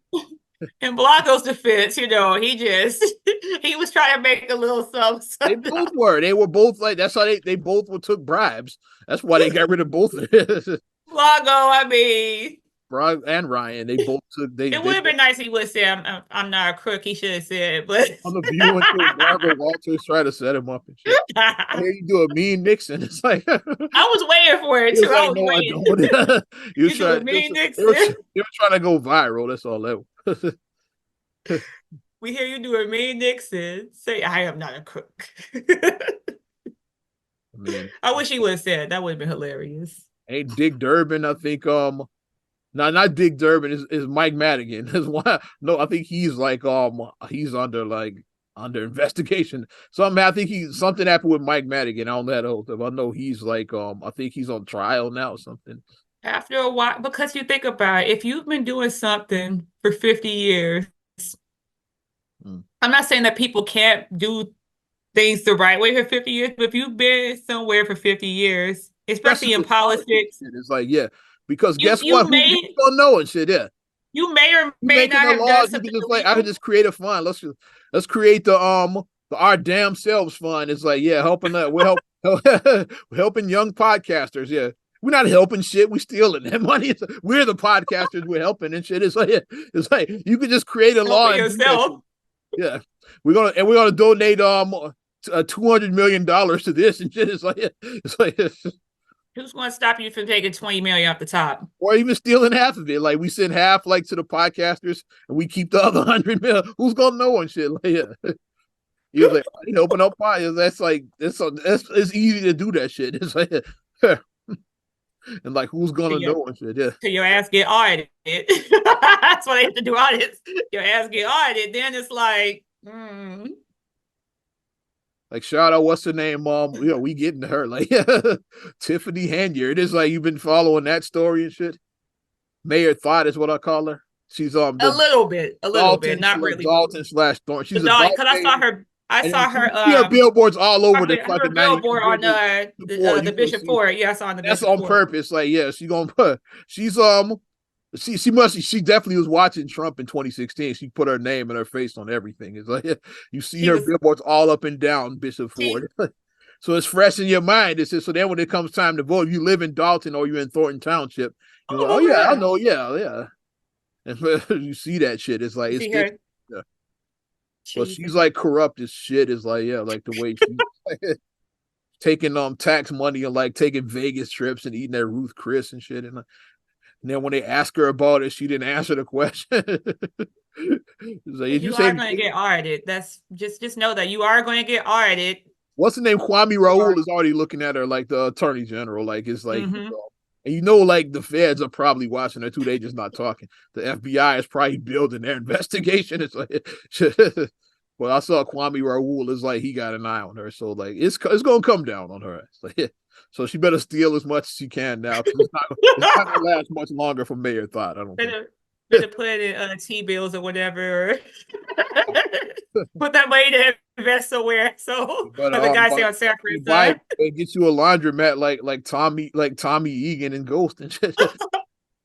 in Blanco's defense, he was trying to make a little They something. both were. They were both like that's how they both took bribes. That's why they got rid of both of them. Blanco, I mean, Brian and Ryan, they both took it they would have been nice if he would say, I'm not a crook. He should have said, but on the View until Barbara Walters tried to set him up and shit. I hear you do a mean Nixon. It's like I was waiting for it he was too. I like, was no, I waiting. don't. You You do a trying mean they were, Nixon. they were trying to go viral. That's all that was. We hear you do a mean Nixon. Say, I am not a crook. I mean, I wish he would have said that would have been hilarious. ain't Dick Durbin, I think no, not Dick Durbin, is Mike Madigan. Is why no, I think he's like he's under investigation. I think something happened with Mike Madigan on that oath. I know he's like I think he's on trial now or something. After a while, because you think about it, if you've been doing something for 50 years, I'm not saying that people can't do things the right way for 50 years, but if you've been somewhere for 50 years, especially Especially in with politics, politics, it's like, yeah, because you guess what? you Who's may gonna know and shit? Yeah, you may or you may making not the have done laws. You can something just like I can illegal. just create a fund. Let's create the our damn selves fund. It's like, yeah, helping we're helping young podcasters. Yeah, we're not helping shit. We stealing that money. We're the podcasters. We're helping and shit. It's like you can just create a law Helping and do that shit. yourself. Yeah, we're gonna donate $200 million to this and shit. It's like Who's going to stop you from taking 20 million off the top? or even stealing half of it. Like we send half like to the podcasters and we keep the other 100 million. Who's gonna know and shit? Like, yeah. He was like, open up fires. That's like it's easy to do that shit. It's like and like who's gonna know and shit? Yeah. Till your ass get audited. That's why they have to do audits. Your ass get audited. Then it's like, Like shout out, what's her name? We getting to her. Like Tiffany Hanier. It is like you've been following that story and shit. Mayor Thought is what I call her. She's a little bit, Dalton, not really. Dalton slash Thorn. The She's a dog, Dalton because I saw her. I And then saw you her see her billboards all over the her fucking 90 billboard on Billboard Ford. the You gonna Bishop see Ford. Yeah, I saw on the that's Bishop on Ford. purpose. Like, yeah, she gonna put she definitely was watching Trump in 2016. She put her name and her face on everything. It's like you see She her was billboards all up and down Bishop she Ford. So it's fresh in your mind. It's just, so then when it comes time to vote, if you live in Dalton or you're in Thornton Township, you're like, oh oh yeah, I yeah. know, yeah, yeah. And you see that shit. It's like You it's see different. her? Yeah. But she's Jesus. like corrupt as shit. Is like, yeah, like the way she taking tax money and like taking Vegas trips and eating at Ruth Chris and shit. And then when they ask her about it, she didn't answer the question. It's like, did you You say are going to Vegas? get audited. That's just know that you are going to get audited. What's the name? Kwame Raoul Or is already looking at her like the attorney general. Like it's like, mm-hmm. and like the feds are probably watching her too. They just not talking. The FBI is probably building their investigation. It's like, well, I saw Kwame Raoul is like he got an eye on her, so like it's gonna come down on her. Like, so she better steal as much as she can now because it's not gonna last much longer for Mayor Thought. I don't think. better put it in T bills or whatever. Put that money to invest somewhere. So, But like the guy say on you buy Sanford, get you a laundromat like Tommy Egan and Ghost and shit.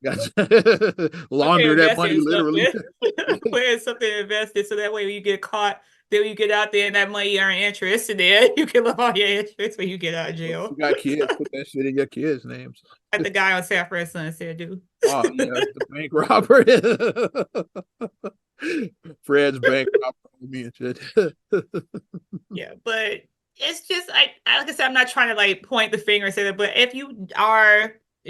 okay, Launder that invest money in literally. something. Put in something invested so that way when you get caught, then when you get out there and that money earn interest, and then you can look all your interest when you get out of If jail. you got kids, put that shit in your kids' names. Like the guy on Sanford Son said, dude. Oh yeah, the bank robber. Fred's bank robber me and shit. Yeah, but it's just like I said, I'm not trying to like point the finger and say that, but if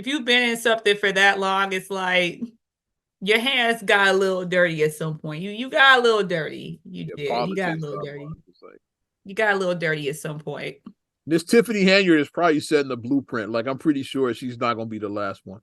you've been in something for that long, it's like your hands got a little dirty at some point. You got a little dirty. You Yeah, did. You got a politics little are dirty. like You got a little dirty at some point. this Tiffany Henyard is probably setting the blueprint. Like I'm pretty sure she's not gonna be the last one.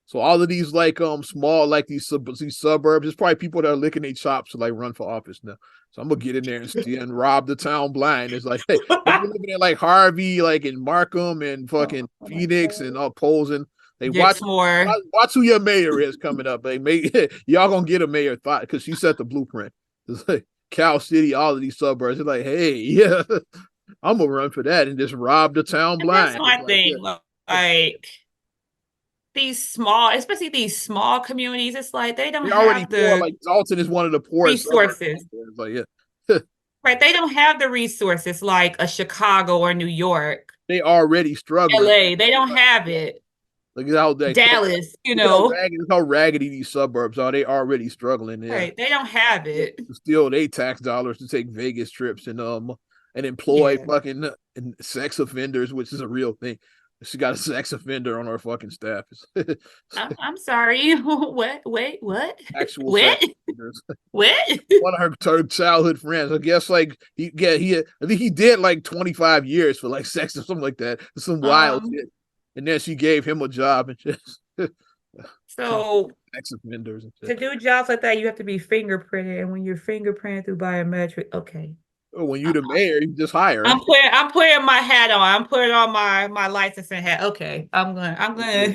So all of these like small like these suburbs, there's probably people that are licking their chops to like run for office now. So I'm gonna get in there and steal and rob the town blind. It's like, hey, if you're living in like Harvey, like in Markham and fucking Oh my Phoenix God. and Posing, they Dixmoor. watch who your mayor is coming up. Like, y'all gonna get a mayor thought because she set the blueprint. It's like Cal City, all of these suburbs. It's like, hey, yeah, I'm gonna run for that and just rob the town And that's blind. It's my like, yeah, thing. Like these small, especially these small communities, it's like they don't they're already have poor. the Like Dalton is one of the poorest suburbs out resources. there. It's like, yeah. Right. They don't have the resources like a Chicago or New York, They already struggling. LA. They don't have it. Look at how Dallas, you know. look how raggedy these suburbs are. They already struggling. Yeah, Right. They don't have it. still they tax dollars to take Vegas trips and employ Yeah. fucking and sex offenders, which is a real thing. She got a sex offender on her fucking staff. I'm sorry. What? Wait, what? Actual sex What? offenders. What? One of her childhood friends. I guess like I think he did like 25 years for like sex or something like that. Some wild Um, shit. And then she gave him a job and just so sex offenders and to shit. do jobs like that, you have to be fingerprinted. And when you're fingerprinted through biometric, okay. Oh, when you the mayor, you just hire him. I'm putting my hat on. I'm putting on my licensing hat. Okay. I'm gonna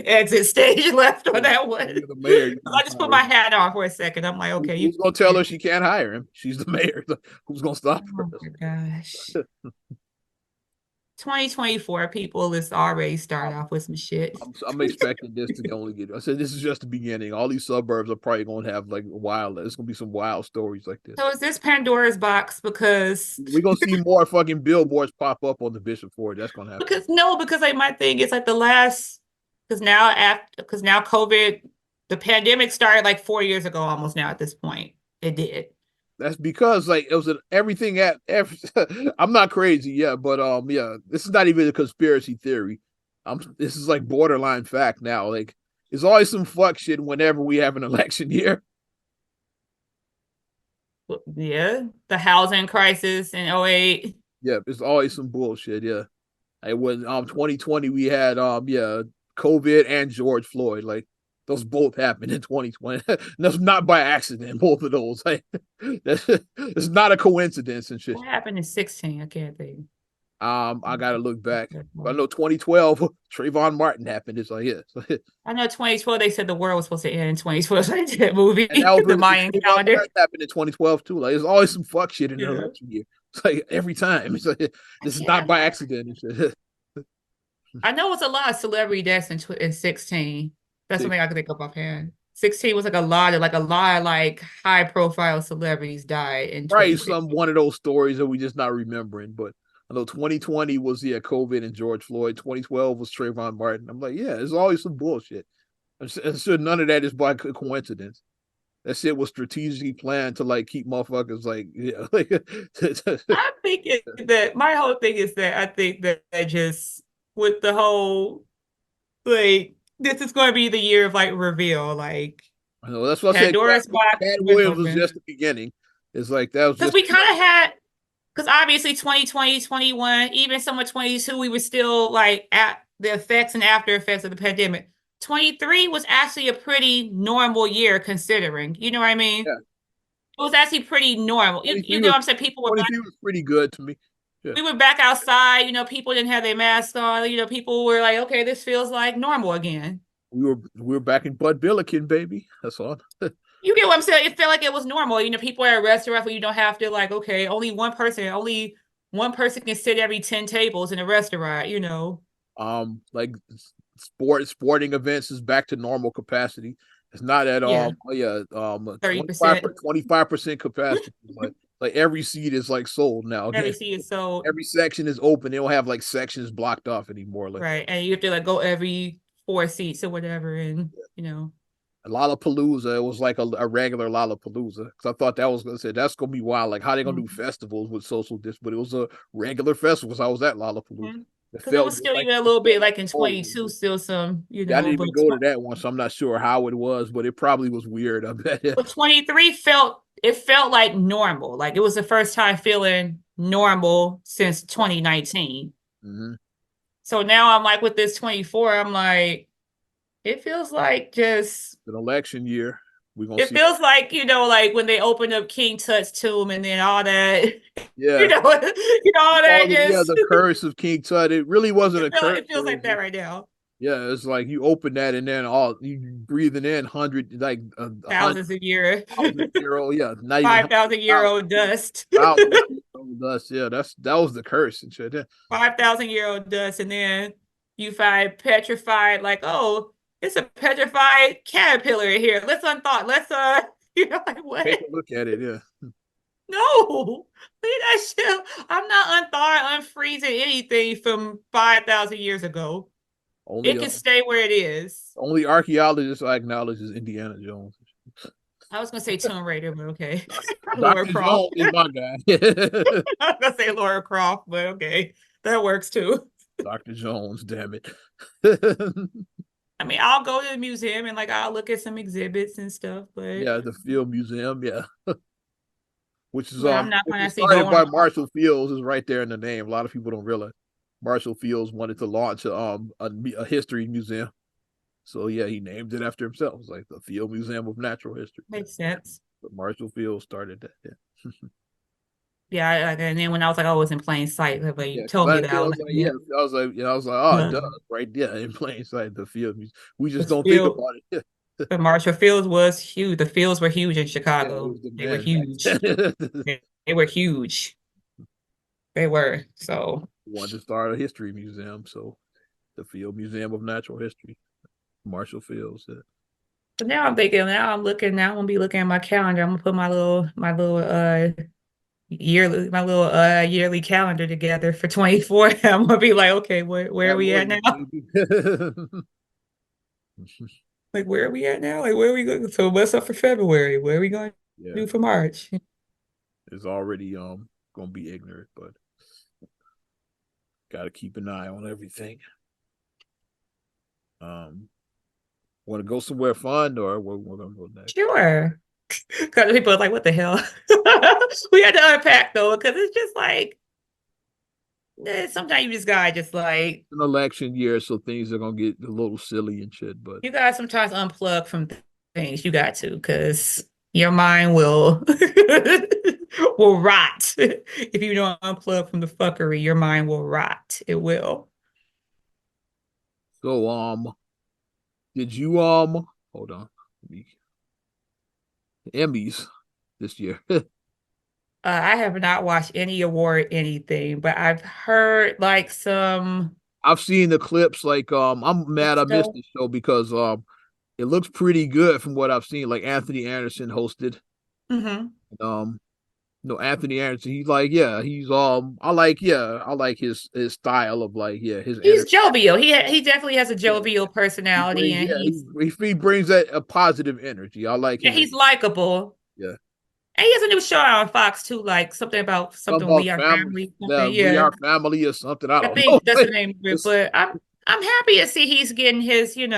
exit stage left on that one. When you're the mayor, you I just just put hire my him. hat on for a second. I'm like, okay, you Who's gonna tell her she can't hire him? She's the mayor. Who's gonna stop her? oh my gosh. 2024 people, let's already start off with some shit. I'm expecting this to only get. I said this is just the beginning. All these suburbs are probably going to have like wild. There's going to be some wild stories like this. So is this Pandora's box because We're gonna see more fucking billboards pop up on the Bishop Ford. That's gonna happen. because like my thing is like the last because now COVID, the pandemic started like 4 years ago almost now at this point. It did. That's because like it was everything at every, I'm not crazy, yeah, but yeah, this is not even a conspiracy theory. This is like borderline fact now. Like there's always some fuck shit whenever we have an election year. Yeah, the housing crisis in '08. Yeah, there's always some bullshit, yeah. Like when 2020 we had yeah, COVID and George Floyd. Like those both happened in 2020. That's not by accident, both of those. Like it's not a coincidence and shit. What happened in 16? I can't think. I gotta look back. I know 2012, Trayvon Martin happened. It's like, yeah. I know 2012, they said the world was supposed to end in 2012. So they did that movie, And that was the when Mayan Trayvon calendar. Martin happened in 2012 too. Like there's always some fuck shit in an Yeah. election year. It's like every time. It's like I this is can't. not by accident. I know it's a lot of celebrity deaths in 16. That's Six, something I can think of offhand. 16 was like a lot of like high profile celebrities died in probably 2016. some one of those stories that we just not remembering. But I know 2020 was COVID and George Floyd. 2012 was Trayvon Martin. I'm like, yeah, it's always some bullshit. I'm sure none of that is by coincidence. That shit was strategically planned to like keep motherfuckers like yeah like I think that my whole thing is that I think that just with the whole like this is going to be the year of like reveal, like I know that's what I said. Pandora's box Cat was Williams was open just the beginning. It's like that was because just we kind of had because obviously 2020, 21, even some of 22, we were still like at the effects and after effects of the pandemic. 23 was actually a pretty normal year considering, you know what I mean? yeah. It was actually pretty normal. You 23 you know was what I'm saying? People were 23 was pretty good to me. Yeah, we were back outside, people didn't have their masks on, people were like, okay, this feels like normal again. we were back in Bud Billiken, baby. That's all. You get what I'm saying? It felt like it was normal. People at a restaurant where you don't have to like, okay, only one person can sit every 10 tables in a restaurant. Like sporting events is back to normal capacity. It's not at Yeah, oh yeah 30%. 25% capacity. Like every seat is like sold now. Every Again, seat is sold, every section is open. They don't have like sections blocked off anymore. Like right? And you have to like go every 4 seats or whatever. And Lollapalooza, it was like a regular Lollapalooza because I thought that was gonna say that's gonna be wild. Like how they gonna do mm-hmm. festivals with social distance, but it was a regular festival. Because I was at Lollapalooza. It Because it felt was just still like even a it little bit felt like in old. 22, still some, Yeah, I didn't but even go to that one, so I'm not sure how it was, but it probably was weird. I bet. But 23 felt like normal. Like it was the first time feeling normal since 2019. Mm-hmm. So now I'm like with this 24, I'm like, it feels like just An election year. We're gonna it see. feels like, like when they opened up King Tut's tomb and then all that, Yeah, all that yeah, just the curse of King Tut. It really wasn't a curse. it feels like that right now. Yeah, it's like you open that and then all you breathing in hundred like a hundred Thousands of year, year old. Yeah, not even 5,000 year old dust. thousand dust. Yeah, that was the curse and shit. Yeah. 5,000 year old dust, and then you find petrified, like, oh, it's a petrified caterpillar in here. Let's unthaw. Let's like Take what? a look at it. Yeah, No, leave that shit. I'm not unthawing, unfreezing anything from 5,000 years ago. only It can stay where it is. only archaeologist I acknowledge is Indiana Jones. I was gonna say Tomb Raider, but okay, Laura Doctor Croft. Jones is my guy. I was gonna say Laura Croft, but okay, that works too. Doctor Jones, damn it. I mean, I'll go to the museum and like I'll look at some exhibits and stuff, but Yeah, the Field Museum. Yeah, which is I'm not which gonna was actually go started on by a Marshall Fields, is right there in the name. A lot of people don't realize Marshall Fields wanted to launch a history museum. So yeah, he named it after himself. It's like the Field Museum of Natural History. makes sense. But Marshall Fields started that. Yeah, Yeah, and then when I was like, oh, it's in plain sight, but you yeah. told me that I I was was like, like, yeah, yeah, I was like, oh, duh, uh, right there in plain sight, the Field Museum. We just the don't think field, about it. the Marshall Fields was huge. The fields were huge in Yeah, it Chicago. was the They were man huge. back. They were huge. They were. So Wanted to start a history museum, so the Field Museum of Natural History, Marshall Fields. Yeah. but now I'm thinking, now I'm gonna be looking at my calendar. I'm gonna put my little yearly calendar together for 24. I'm gonna be like, okay, where are That we at now? Williams, baby. Like, where are we at now? Like, where are we going? So, what's up for February? Where are we going to Yeah, do for March? it's already gonna be ignorant, but gotta keep an eye on everything. Um, want to go somewhere fun, or we're gonna go next? Sure. Because people are like, what the hell? We had to unpack though, because it's just like sometimes you just gotta just like An election year, so things are gonna get a little silly and shit. But you gotta sometimes unplug from things. You got to, because your mind will will rot if you don't unplug from the fuckery. Your mind will rot. It will. so did you hold on, Emmys this year? I have not watched any award anything, but I've heard like some I've seen the clips. Like, I'm mad I missed stuff. the show because it looks pretty good from what I've seen. Like Anthony Anderson hosted. Hmm. Um, no, Anthony Anderson. He's like, yeah, he's I like his style of like, yeah, his He's energy. jovial. He definitely has a Yeah, jovial he personality, brings and yeah he's he brings that a positive energy. I like yeah, his. he's likable. Yeah, And he has a new show on Fox too, like something about something something about We Are family. Family, Yeah, something. we Yeah, are family or something. I I don't know. think that's the name of it. It's, But I'm happy to see he's getting his, yeah.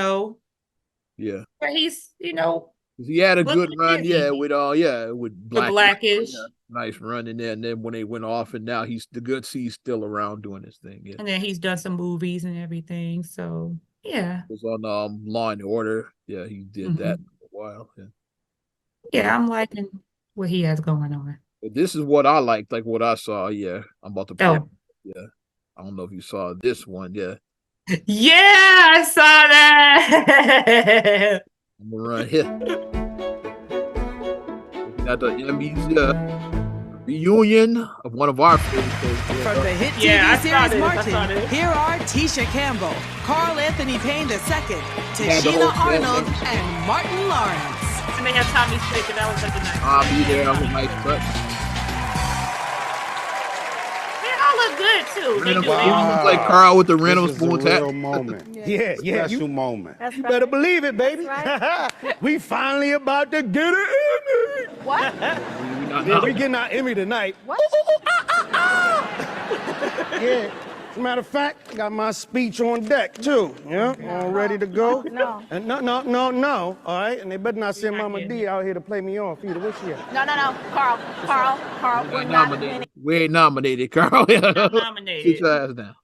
where he's, He had a good looking run, busy with for Black. Yeah, Blackish. nice run in there. And then when they went off, and now he's the good. He's still around doing his thing. Yeah, And then he's done some movies and everything. So yeah. he was on Law and Order. Yeah, he did that Hmm. for a while. Yeah, but Yeah, I'm liking what he has going on. this is what I liked, like what I saw. Yeah, I'm about to play. Oh, Yeah, I don't know if you saw this one. Yeah, yeah, I saw that. I'm gonna run here. Looking at the Emmys reunion of one of our favorite shows. From the hit Yeah, I TV saw series this. I Martin, saw this. here are Tisha Campbell, Carl Anthony Payne II, Yeah, the whole Tashina Arnold, thing. and Martin Lawrence. And they have Tommy Smith, and that was such a nice. I'll be there. I'm a nice touch. They all look good too. They do. Random They all spoons, look like Carl with the random This is a spoons hat. real moment. Yeah, yeah. Special moment. You better believe it, baby. We finally about to get an Emmy. What? Yeah, we getting our Emmy tonight. What? Yeah. As a matter of fact, I got my speech on deck too. Yeah, all ready to go. No. And no. All right, and they better not send You're not Mama getting D out here to play me off either. Where's she at? No. Carl, we're not winning We ain't nominated, Carl. not nominated. Sit your ass down.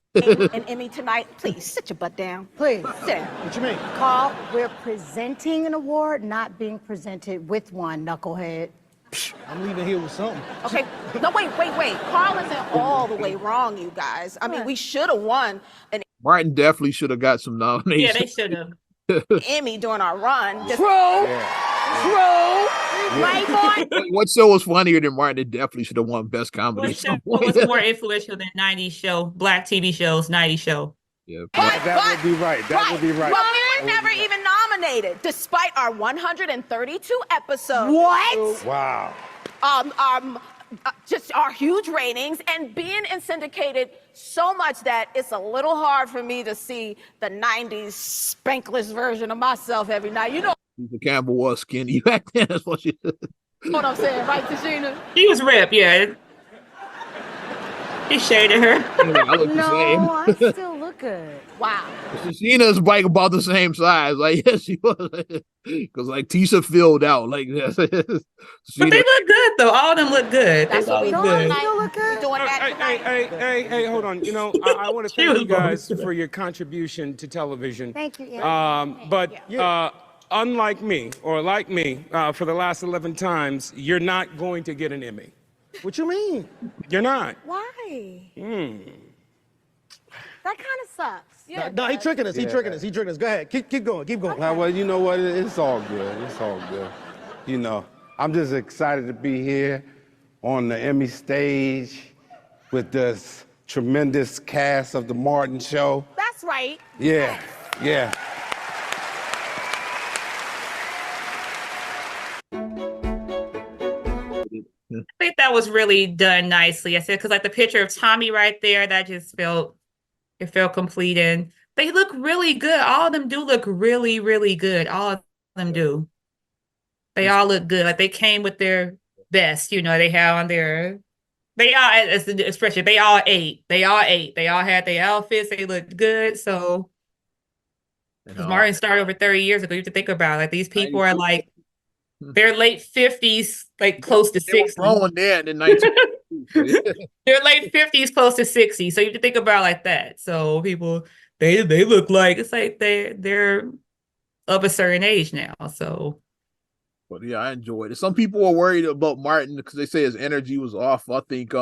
an Emmy tonight. Please sit your butt down. Please. Sit down. What you mean? Carl, we're presenting an award, not being presented with one, knucklehead. I'm leaving here with something. Okay. No, wait. Carl isn't all the way wrong, you guys. I mean, we should have won an Martin definitely should have got some Yeah, nominations. they should have. Emmy during our run. Just- True. Right, boy? What show was funnier than Martin? It definitely should have won Best Comedy. What show was more influential than 90s show, black TV shows, 90s show? Yeah. That would be right. That would be right. Well, we were never even nominated, despite our 132 episodes. What? Wow. Just our huge ratings and being in syndicated so much that it's a little hard for me to see the 90s spankless version of myself every night. You know Lisa Campbell was skinny back then. That's what she said. what I'm saying, right, Tashina? He was ripped, yeah. He shaded her. I look the same. No, I still look good. Wow. Sheena's like about the same size. Like, yes, she was. Because like Tisha filled out. Like this. But they look good though. All of them look good. They That's what all we look doing good. tonight. Still look good? We doing that Hey, tonight. hey, hold on. You know, I want to She was thank you guys both. for your contribution to television. Thank you, yeah. But unlike me, or like me, for the last 11 times, you're not going to get an Emmy. What you mean? You're not. Why? That kind of sucks. No, he tricking us. He tricking us. Go ahead. Keep going. Now, well, you know what? It's all good. It's all good. You know, I'm just excited to be here on the Emmy stage with this tremendous cast of the Martin Show. That's right. Yeah. I think that was really done nicely. I said because like the picture of Tommy right there, that just felt complete, and they look really good. All of them do look really, really good. All of them do. They all look good. Like they came with their best. They have on their. They all, as the expression, they all ate. They all ate. They all had their outfits. They looked good. So, because Martin started over 30 years ago, you have to think about it. Like these people are like. They're late 50s, like close to 60. Growing there in 19. They're late 50s, close to 60. So you have to think about it like that. So people, they look like it's like they're of a certain age now. So But yeah, I enjoyed it. Some people are worried about Martin because they say his energy was off. I think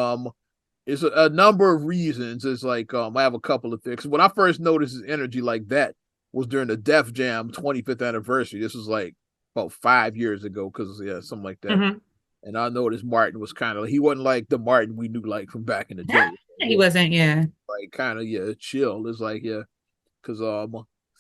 it's a number of reasons. It's like I have a couple of things. When I first noticed his energy like that was during the Def Jam 25th anniversary. This was like about 5 years ago, because something like that. mhm. And I noticed Martin was kind of, he wasn't like the Martin we knew like from back in the day. He wasn't, yeah. Like kind of, yeah, chill. It's like, yeah, because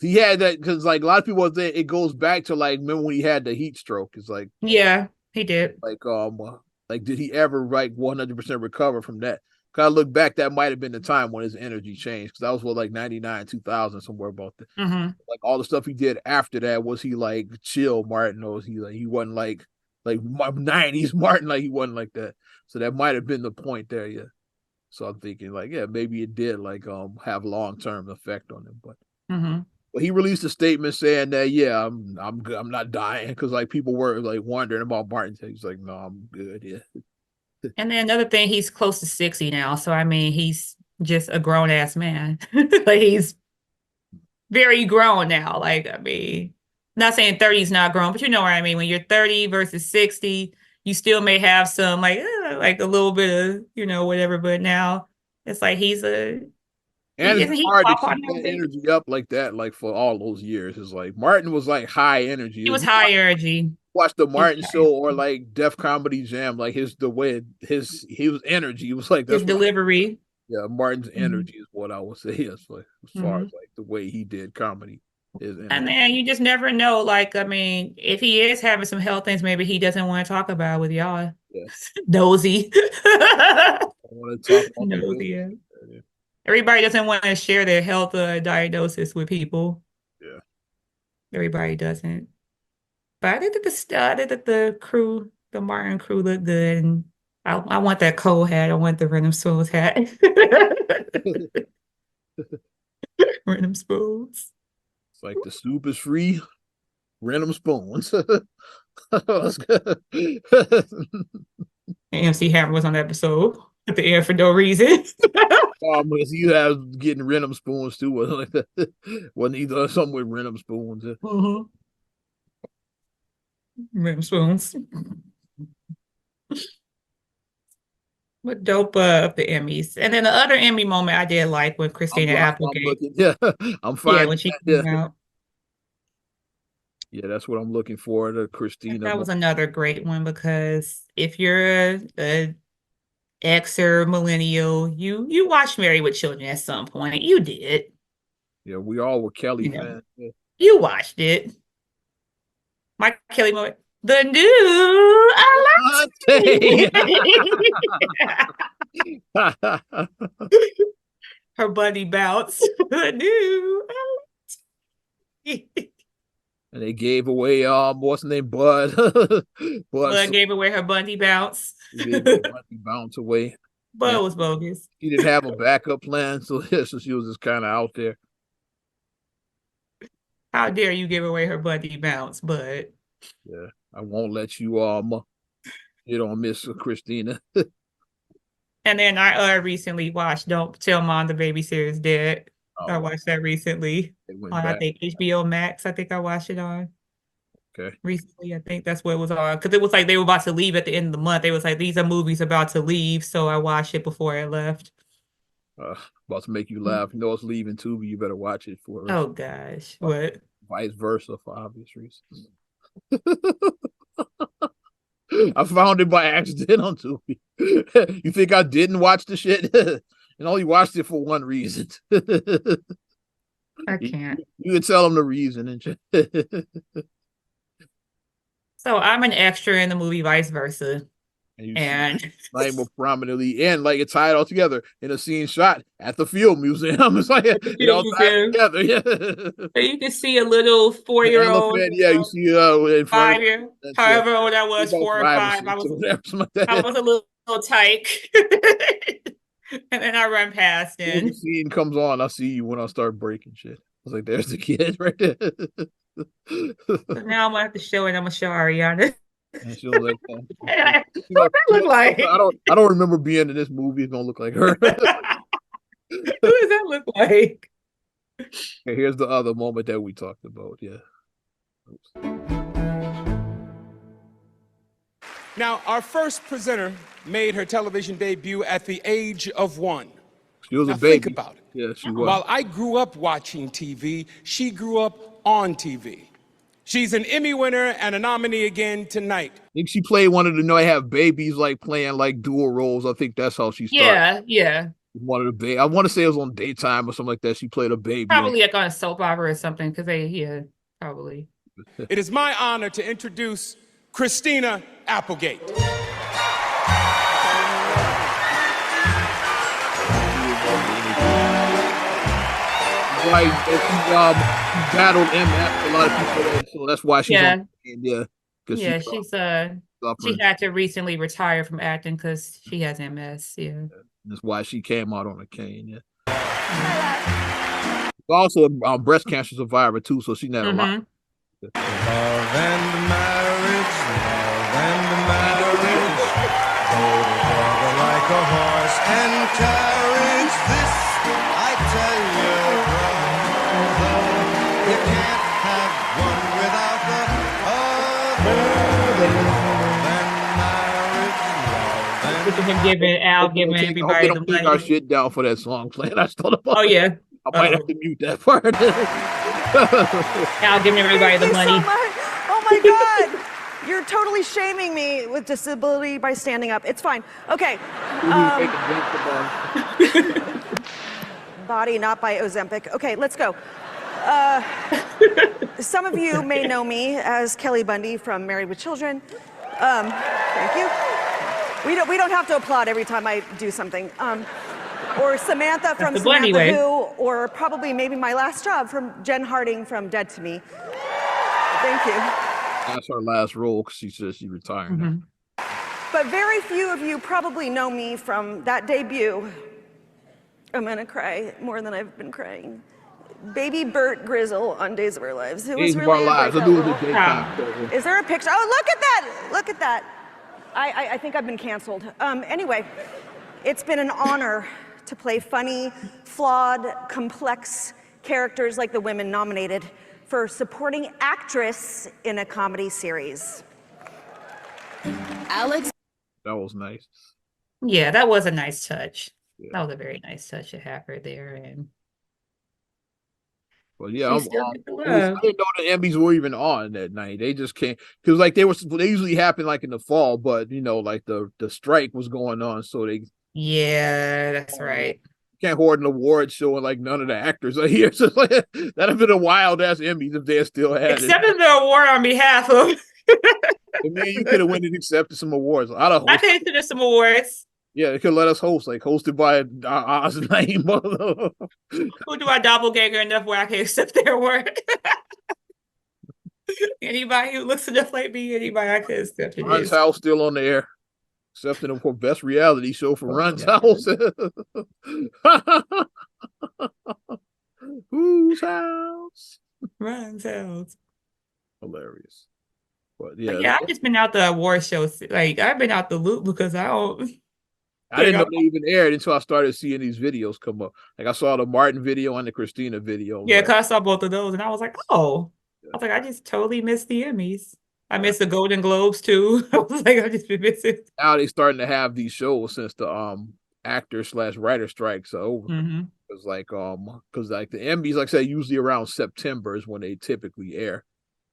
he had that, because like a lot of people say it goes back to like, remember when he had the heat stroke? It's Yeah, he did. like did he ever like 100% recover from that? Cause I look back, that might have been the time when his energy changed. Cause that was what, like 99, 2000, somewhere about that. Like all the stuff he did after that, was he like chill Martin, or was he like, he wasn't like 90s Martin, like he wasn't like that. So that might have been the point there, yeah. So I'm thinking like, yeah, maybe it did like have long-term effect on him. But he released a statement saying that, yeah, I'm good, I'm not dying, because like people were like wondering about Martin. He's like, no, I'm good, yeah. And then another thing, he's close to 60 now. So I mean, he's just a grown ass man. Like he's very grown now. Like, I mean, not saying 30 is not grown, but you know what I mean. When you're 30 versus 60, you still may have some like a little bit of, you know, whatever. But now it's like And isn't it's he hard to pop on keep that everything? energy up like that, like for all those years. It's like Martin was like high energy. He If was you high energy. watch the He was Martin high show or like Def Comedy Jam, like he was energy. It was like, his that's what, delivery. yeah, Martin's Mhm. energy is what I would say. Yes, like as far as like the way he did comedy, his And energy. then you just never know. Like, I mean, if he is having some health things, maybe he doesn't want to talk about with y'all. Yeah, Nosy. I want to talk about the Nosy. business. Yeah. Yeah, Everybody doesn't want to share their health diagnosis with people. yeah. Everybody doesn't. But I think that the Martin crew looked good. And I want that Cole hat. I want the Random Spoons hat. Random Spoons. It's like the soup is free, random spoons. AMC Hammer was on the episode at the end for no reason. Because you have getting random spoons too, wasn't like that. Wasn't either something with random spoons. Random Spoons. But dope of the Emmys. And then the other Emmy moment I did like when Christina I'm Applegate. looking. Yeah, I'm Yeah, fine. when she Yeah, came out. yeah, that's what I'm looking for. The And Christina. that was another great one because if you're a Xer millennial, you watched Married with Children at some point. You did. Yeah, we all were Kelly You know, fans. Yeah. you watched it. My Kelly moment. The new her bunny bounce. The new And they gave away what's the name, Bud. Bud gave away her bunny bounce. Gave her money bounce away. Bud And was bogus. she didn't have a backup plan, so yeah, so she was just kind of out there. How dare you give away her bunny bounce, Bud? Yeah, I won't let you hit on Miss Christina. And then I recently watched Don't Tell Mom the Babysitter is Dead. I Oh, watched that recently they went on, I back. think, HBO Max. I think I watched it on Okay. recently. I think that's what it was on. Because it was like they were about to leave at the end of the month. They was like, these are movies about to leave. So I watched it before I left. About to make you laugh. You know it's leaving too, but you better watch it for Oh, gosh. What? vice versa for obvious reasons. I found it by accident on Tubi. You think I didn't watch the shit? And only watched it for one reason. I can't. You can tell them the reason and shit. So I'm an extra in the movie Vice Versa. And you And see like more prominently, and like it tied all together in a scene shot at the Field Museum. It's like it all tied together. Yeah. you can see a little The 4-year-old, elephant, yeah, you see in front of 5-year, that's however old I was, about 4 or 5 or 5. 6 or whatever, something like I that. was a little tight. And then I run past When the and scene comes on, I see you when I start breaking shit. I was like, there's the kid right there. so now I'm gonna have to show it. I'm gonna show Ariana. And she was like, What that look like? I don't remember being in this movie. It's gonna look like her. Who does that look like? Okay, here's the other moment that we talked about. Yeah. Now, our first presenter made her television debut at the age of 1. She was Now, a baby. think about it. Yeah, she was. While I grew up watching TV, she grew up on TV. She's an Emmy winner and a nominee again tonight. I think she played one of the I Have Babies, like playing like dual roles. I think that's how she started. Yeah. One of the baby. I want to say it was on Daytime or something like that. She played a baby. Probably like on a soap opera or something, because probably. It is my honor to introduce Christina Applegate. Like she battled MS. A lot of people, so that's why she's on. Yeah, she had to recently retire from acting because she has MS. Yeah, that's why she came out on a cane. Yeah. Also a breast cancer survivor too, so she had a lot. Love and marriage, go together like a horse and carriage. This I tell you, brother, you can't have one without the other. Look at him giving everybody the money. Our shit down for that song playing. I still Oh yeah. I might have to mute that part. Al giving everybody the money. So oh my God. You're totally shaming me with disability by standing up. It's fine. Okay. Body, not by Ozempic. Okay, let's go. Some of you may know me as Kelly Bundy from Married with Children. Thank you. We don't have to applaud every time I do something. Or Samantha from Samantha Who, or probably maybe my last job from Jen Harding from Dead to Me. Thank you. That's her last role because she says she's retiring now. But very few of you probably know me from that debut. I'm gonna cry more than I've been crying. Baby Bert Grizzle on Days of Our Lives. It was really a great film. Is there a picture? Oh, look at that! Look at that. I think I've been canceled. Anyway, it's been an honor to play funny, flawed, complex characters like the women nominated for supporting actress in a comedy series. Alex. That was nice. Yeah, that was a nice touch. Yeah. That was a very nice touch to have her there. And well, yeah, I didn't know love. the Emmys were even on that night. They just came because like they usually happen like in the fall, but like the strike was going on, so they that's right. Can't hoard an award show and like none of the actors are here. So like, that'd have been a wild ass Emmys if they still had Except it. the award on behalf of. I mean, you could have went and accepted some awards. I think there's some awards. Yeah, they could let us host, like hosted by Oz name. Who do I doppelganger enough where I can accept their work? Anybody who looks enough like me, anybody I can accept it. Ron's House still on the air. Accepting them for best reality show for Ron's House. Whose house? Ron's House. Hilarious. But I've just been out the award shows. Like I've been out the loop because I didn't know they even aired until I started seeing these videos come up. Like I saw the Martin video and the Christina video. Yeah, because I saw both of those and I was like, oh. I was like, I just totally missed the Emmys. I missed the Golden Globes too. I was like, I just been missing. Now they starting to have these shows since the actor/writer strikes are over. It's like because like the Emmys, like I said, usually around September is when they typically air,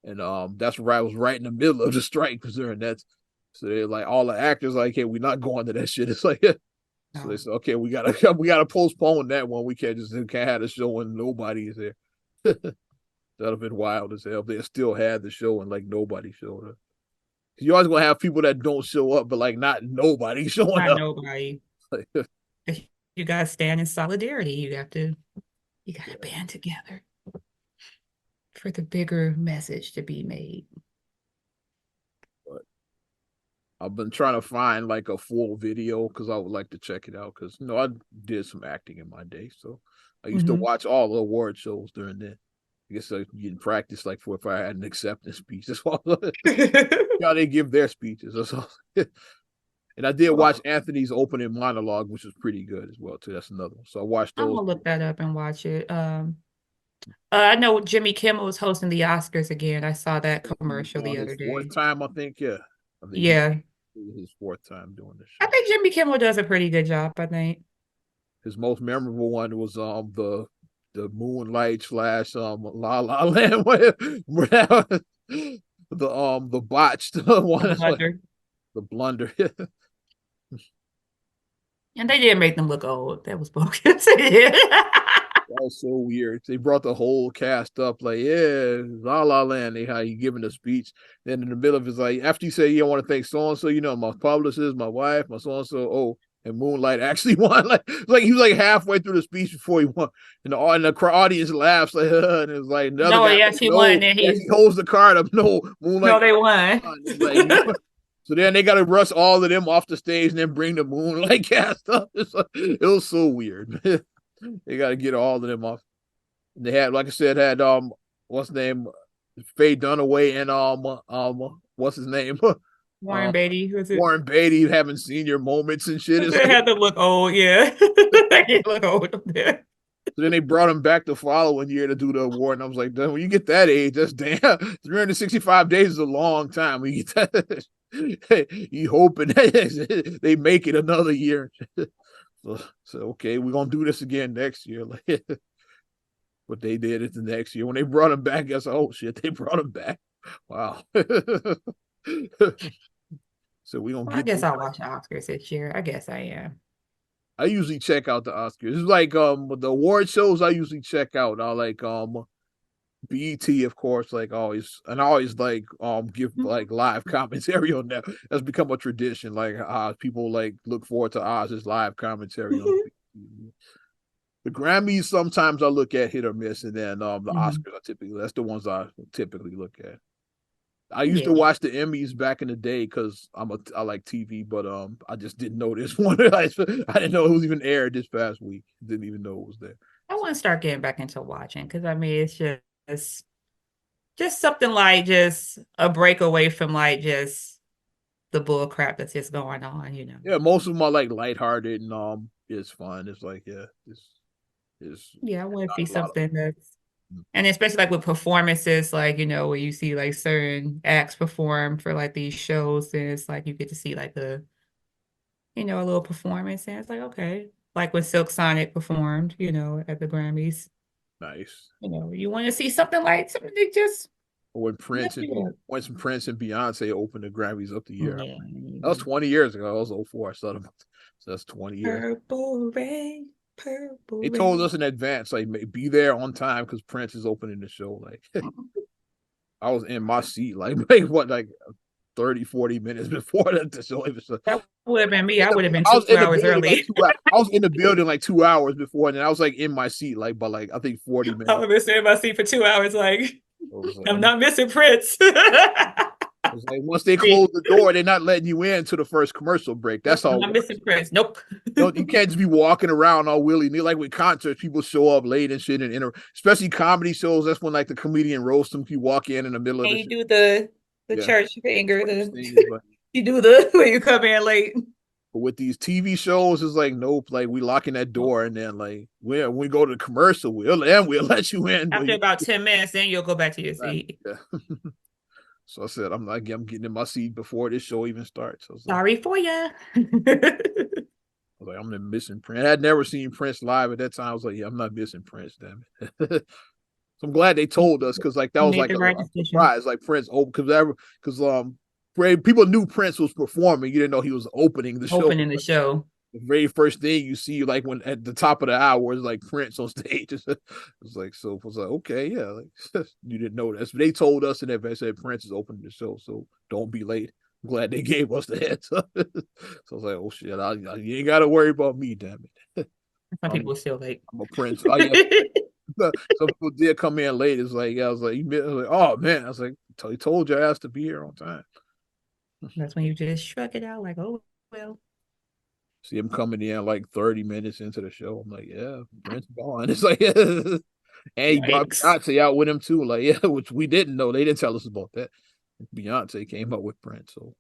and that's where I was right in the middle of the strike because during that, so they're like all the actors like, hey, we're not going to that shit. It's like, so they said, okay, we gotta postpone that one. We can't have the show when nobody is there. That'd have been wild as hell. They still had the show and like nobody showed up. You're always gonna have people that don't show up, but like not nobody showing up. Not nobody. You gotta stand in solidarity. You gotta band together for the bigger message to be made. But I've been trying to find like a full video because I would like to check it out because I did some acting in my day, so I used to watch all the award shows during that. I guess I getting practice like for if I had an acceptance speech. That's all. How they give their speeches. That's all. And I did watch Anthony's opening monologue, which was pretty good as well too. That's another one. So I watched those. I'm gonna look that up and watch it. I know Jimmy Kimmel was hosting the Oscars again. I saw that commercial the other day. Fourth time, I think. Yeah. His fourth time doing this. I think Jimmy Kimmel does a pretty good job. I think his most memorable one was the Moonlight / La La Land. the botched one. It's like Blunder. the blunder. And they did make them look old. That was bogus. Yeah. That was so weird. They brought the whole cast up, like, yeah, La La Land. They how you giving a speech. Then in the middle of it's like, after you say you don't want to thank so and so, you know, my publicist, my wife, my so and so. Oh, and Moonlight actually won. Like he was like halfway through the speech before he won, and the audience laughs like, and it's like another No, guy. yes, he No, won. And yeah, he holds the card up. No, Moonlight. no, they won. It's like, so then they got to rush all of them off the stage and then bring the Moonlight cast up. It was so weird. They got to get all of them off. They had, like I said, what's his name, Faye Dunaway and what's his name, Warren Beatty. Was it? Warren Beatty having senior moments and shit. They had to look old. Yeah, they look old up there. So then they brought him back the following year to do the award, and I was like, when you get that age, that's damn. 365 days is a long time. When you get that, you hoping they make it another year. So okay, we're gonna do this again next year. But they did it the next year. When they brought him back, I said, oh shit, they brought him back. Wow. So we gonna Well, I get guess I'll watch the Oscars this year. I guess I am. I usually check out the Oscars. It's like the award shows I usually check out. I like BET, of course, like always, and I always like give like live commentary on that. That's become a tradition. Like people like look forward to Oz's live commentary on the Grammys. Sometimes I look at hit or miss, and then the Oscars that's the ones I typically look at. I used to watch the Emmys back in the day because I like TV, but I just didn't know this one. I didn't know it was even aired this past week. Didn't even know it was there. I want to start getting back into watching because I mean it's just something like just a break away from like just the bull crap that's just going on, you know. Yeah, most of them are like lighthearted and it's fun. It's like it's Yeah, I want to see something that's, and especially like with performances, like you know, where you see like certain acts perform for like these shows, and it's like you get to see like a little performance, and it's like okay, like when Silk Sonic performed, you know, at the Grammys. nice. You know, you want to see something like something that just When Prince and Beyonce opened the Grammys up the year. yeah. That was 20 years ago. That was 04. So that's 20 years. Purple rain, purple They told rain. us in advance, like, be there on time because Prince is opening the show. Like, I was in my seat, like 30, 40 minutes before the show. That would have been me. I would have been I was 2 in the hours building early. I was in the building like 2 hours before, and then I was like in my seat, like, but like I think 40 minutes. I would have been sitting in my seat for 2 hours, like, Like, I'm not missing Prince. It's like once they close the door, they're not letting you in to the first commercial break. That's all. I'm not missing Prince. Nope. You can't just be walking around all willy nilly. Like with concerts, people show up late and shit, and especially comedy shows. That's when like the comedian roasts them. You walk in the middle of And the you do the church finger. You do when you come in late. But with these TV shows, it's like nope. Like we locking that door, and then like when we go to the commercial, we'll let you in. After about 10 minutes, then you'll go back to your seat. Yeah. So I said, I'm getting in my seat before this show even starts. Sorry for you. I was like, I'm missing Prince. I had never seen Prince live at that time. I was like, yeah, I'm not missing Prince, damn it. So I'm glad they told us because like that was like a surprise. Like Prince because people knew Prince was performing. You didn't know he was opening the show. Opening the show. The very first thing you see, like when at the top of the hour, is like Prince on stage. It's like so. I was like, okay, yeah, like you didn't know that. So they told us in advance that Prince is opening the show, so don't be late. I'm glad they gave us the heads up. So I was like, oh shit, you ain't got to worry about me, damn it. Some people are still late. I'm a Prince. Some people did come in late. It's like, I was like, oh man, I was like, he told your ass to be here on time. That's when you just shrug it out, like, oh well. See him coming in like 30 minutes into the show. I'm like, yeah, Prince gone. It's like, and he brought Beyonce out with him too. Like, yeah, which we didn't know. They didn't tell us about that. Beyonce came up with Prince, so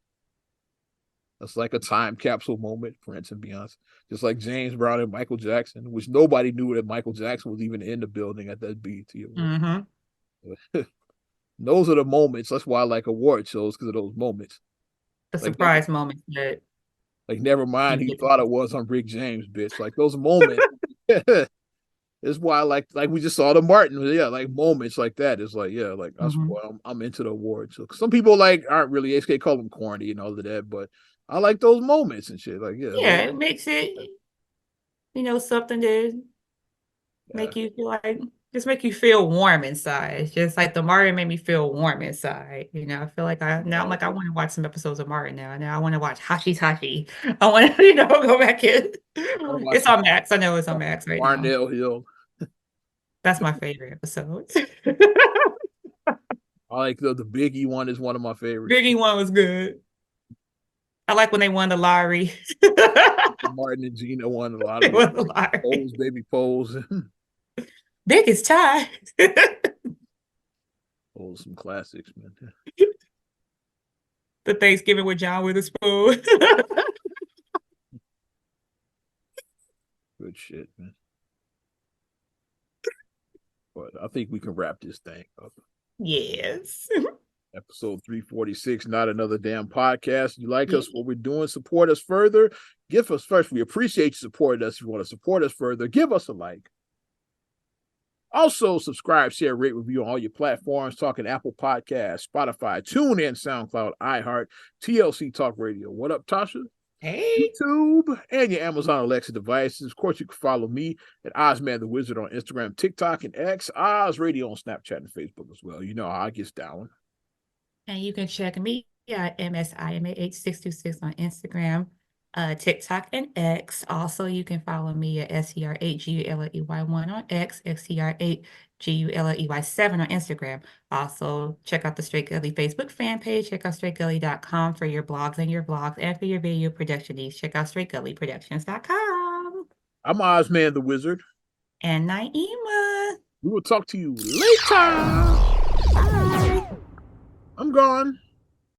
that's like a time capsule moment. Prince and Beyonce, just like James Brown and Michael Jackson, which nobody knew that Michael Jackson was even in the building at that BET award. Those are the moments. That's why I like award shows because of those moments. The surprise moments that. Like, never mind, he thought it was on Rick James, bitch. Like, those moments, It's why like we just saw the Martin, yeah, like moments like that. It's like, yeah, like that's why I'm into the awards. So some people like aren't really, they call them corny and all of that, but I like those moments and shit. Like, Yeah, it makes it, something to make you feel like, just make you feel warm inside. It's just like the Martin made me feel warm inside. I feel like I'm like, I want to watch some episodes of Martin now. Now I want to watch Hashi's Hashi. I want to, go back in. It's on Max. I know it's on Max right now. Barnell Hill. That's my favorite episode. I like the Biggie one is one of my favorites. Biggie one was good. I like when they won the lottery. Martin and Gina won a lot They of won the lottery. polls, baby polls. Biggest tie. Oh, some classics, man. The Thanksgiving with John Witherspoon. Good shit, man. But I think we can wrap this thing up. Yes. Episode 346, Not Another Damn Podcast. You like us, what we're doing, support us further. Give us first. We appreciate you supporting us. If you want to support us further, give us a like. Also, subscribe, share, rate, review on all your platforms. Talking Apple Podcasts, Spotify, TuneIn, SoundCloud, iHeart, TLC Talk Radio. What up, Tasha? Hey. YouTube and your Amazon Alexa devices. Of course, you can follow me at Ozman the Wizard on Instagram, TikTok, and X. Oz Radio on Snapchat and Facebook as well. You know how I get down. And you can check me at MSIMA8626 on Instagram, TikTok, and X. Also, you can follow me at SCR8GULLEY1 on X, XCR8GULLEY7 on Instagram. Also, check out the Straight Gully Facebook fan page. Check out straightgully.com for your blogs and your vlogs, and for your video production needs. Check out straightgullyproductions.com. I'm Ozman the Wizard. And Naima. We will talk to you later. Bye. I'm gone.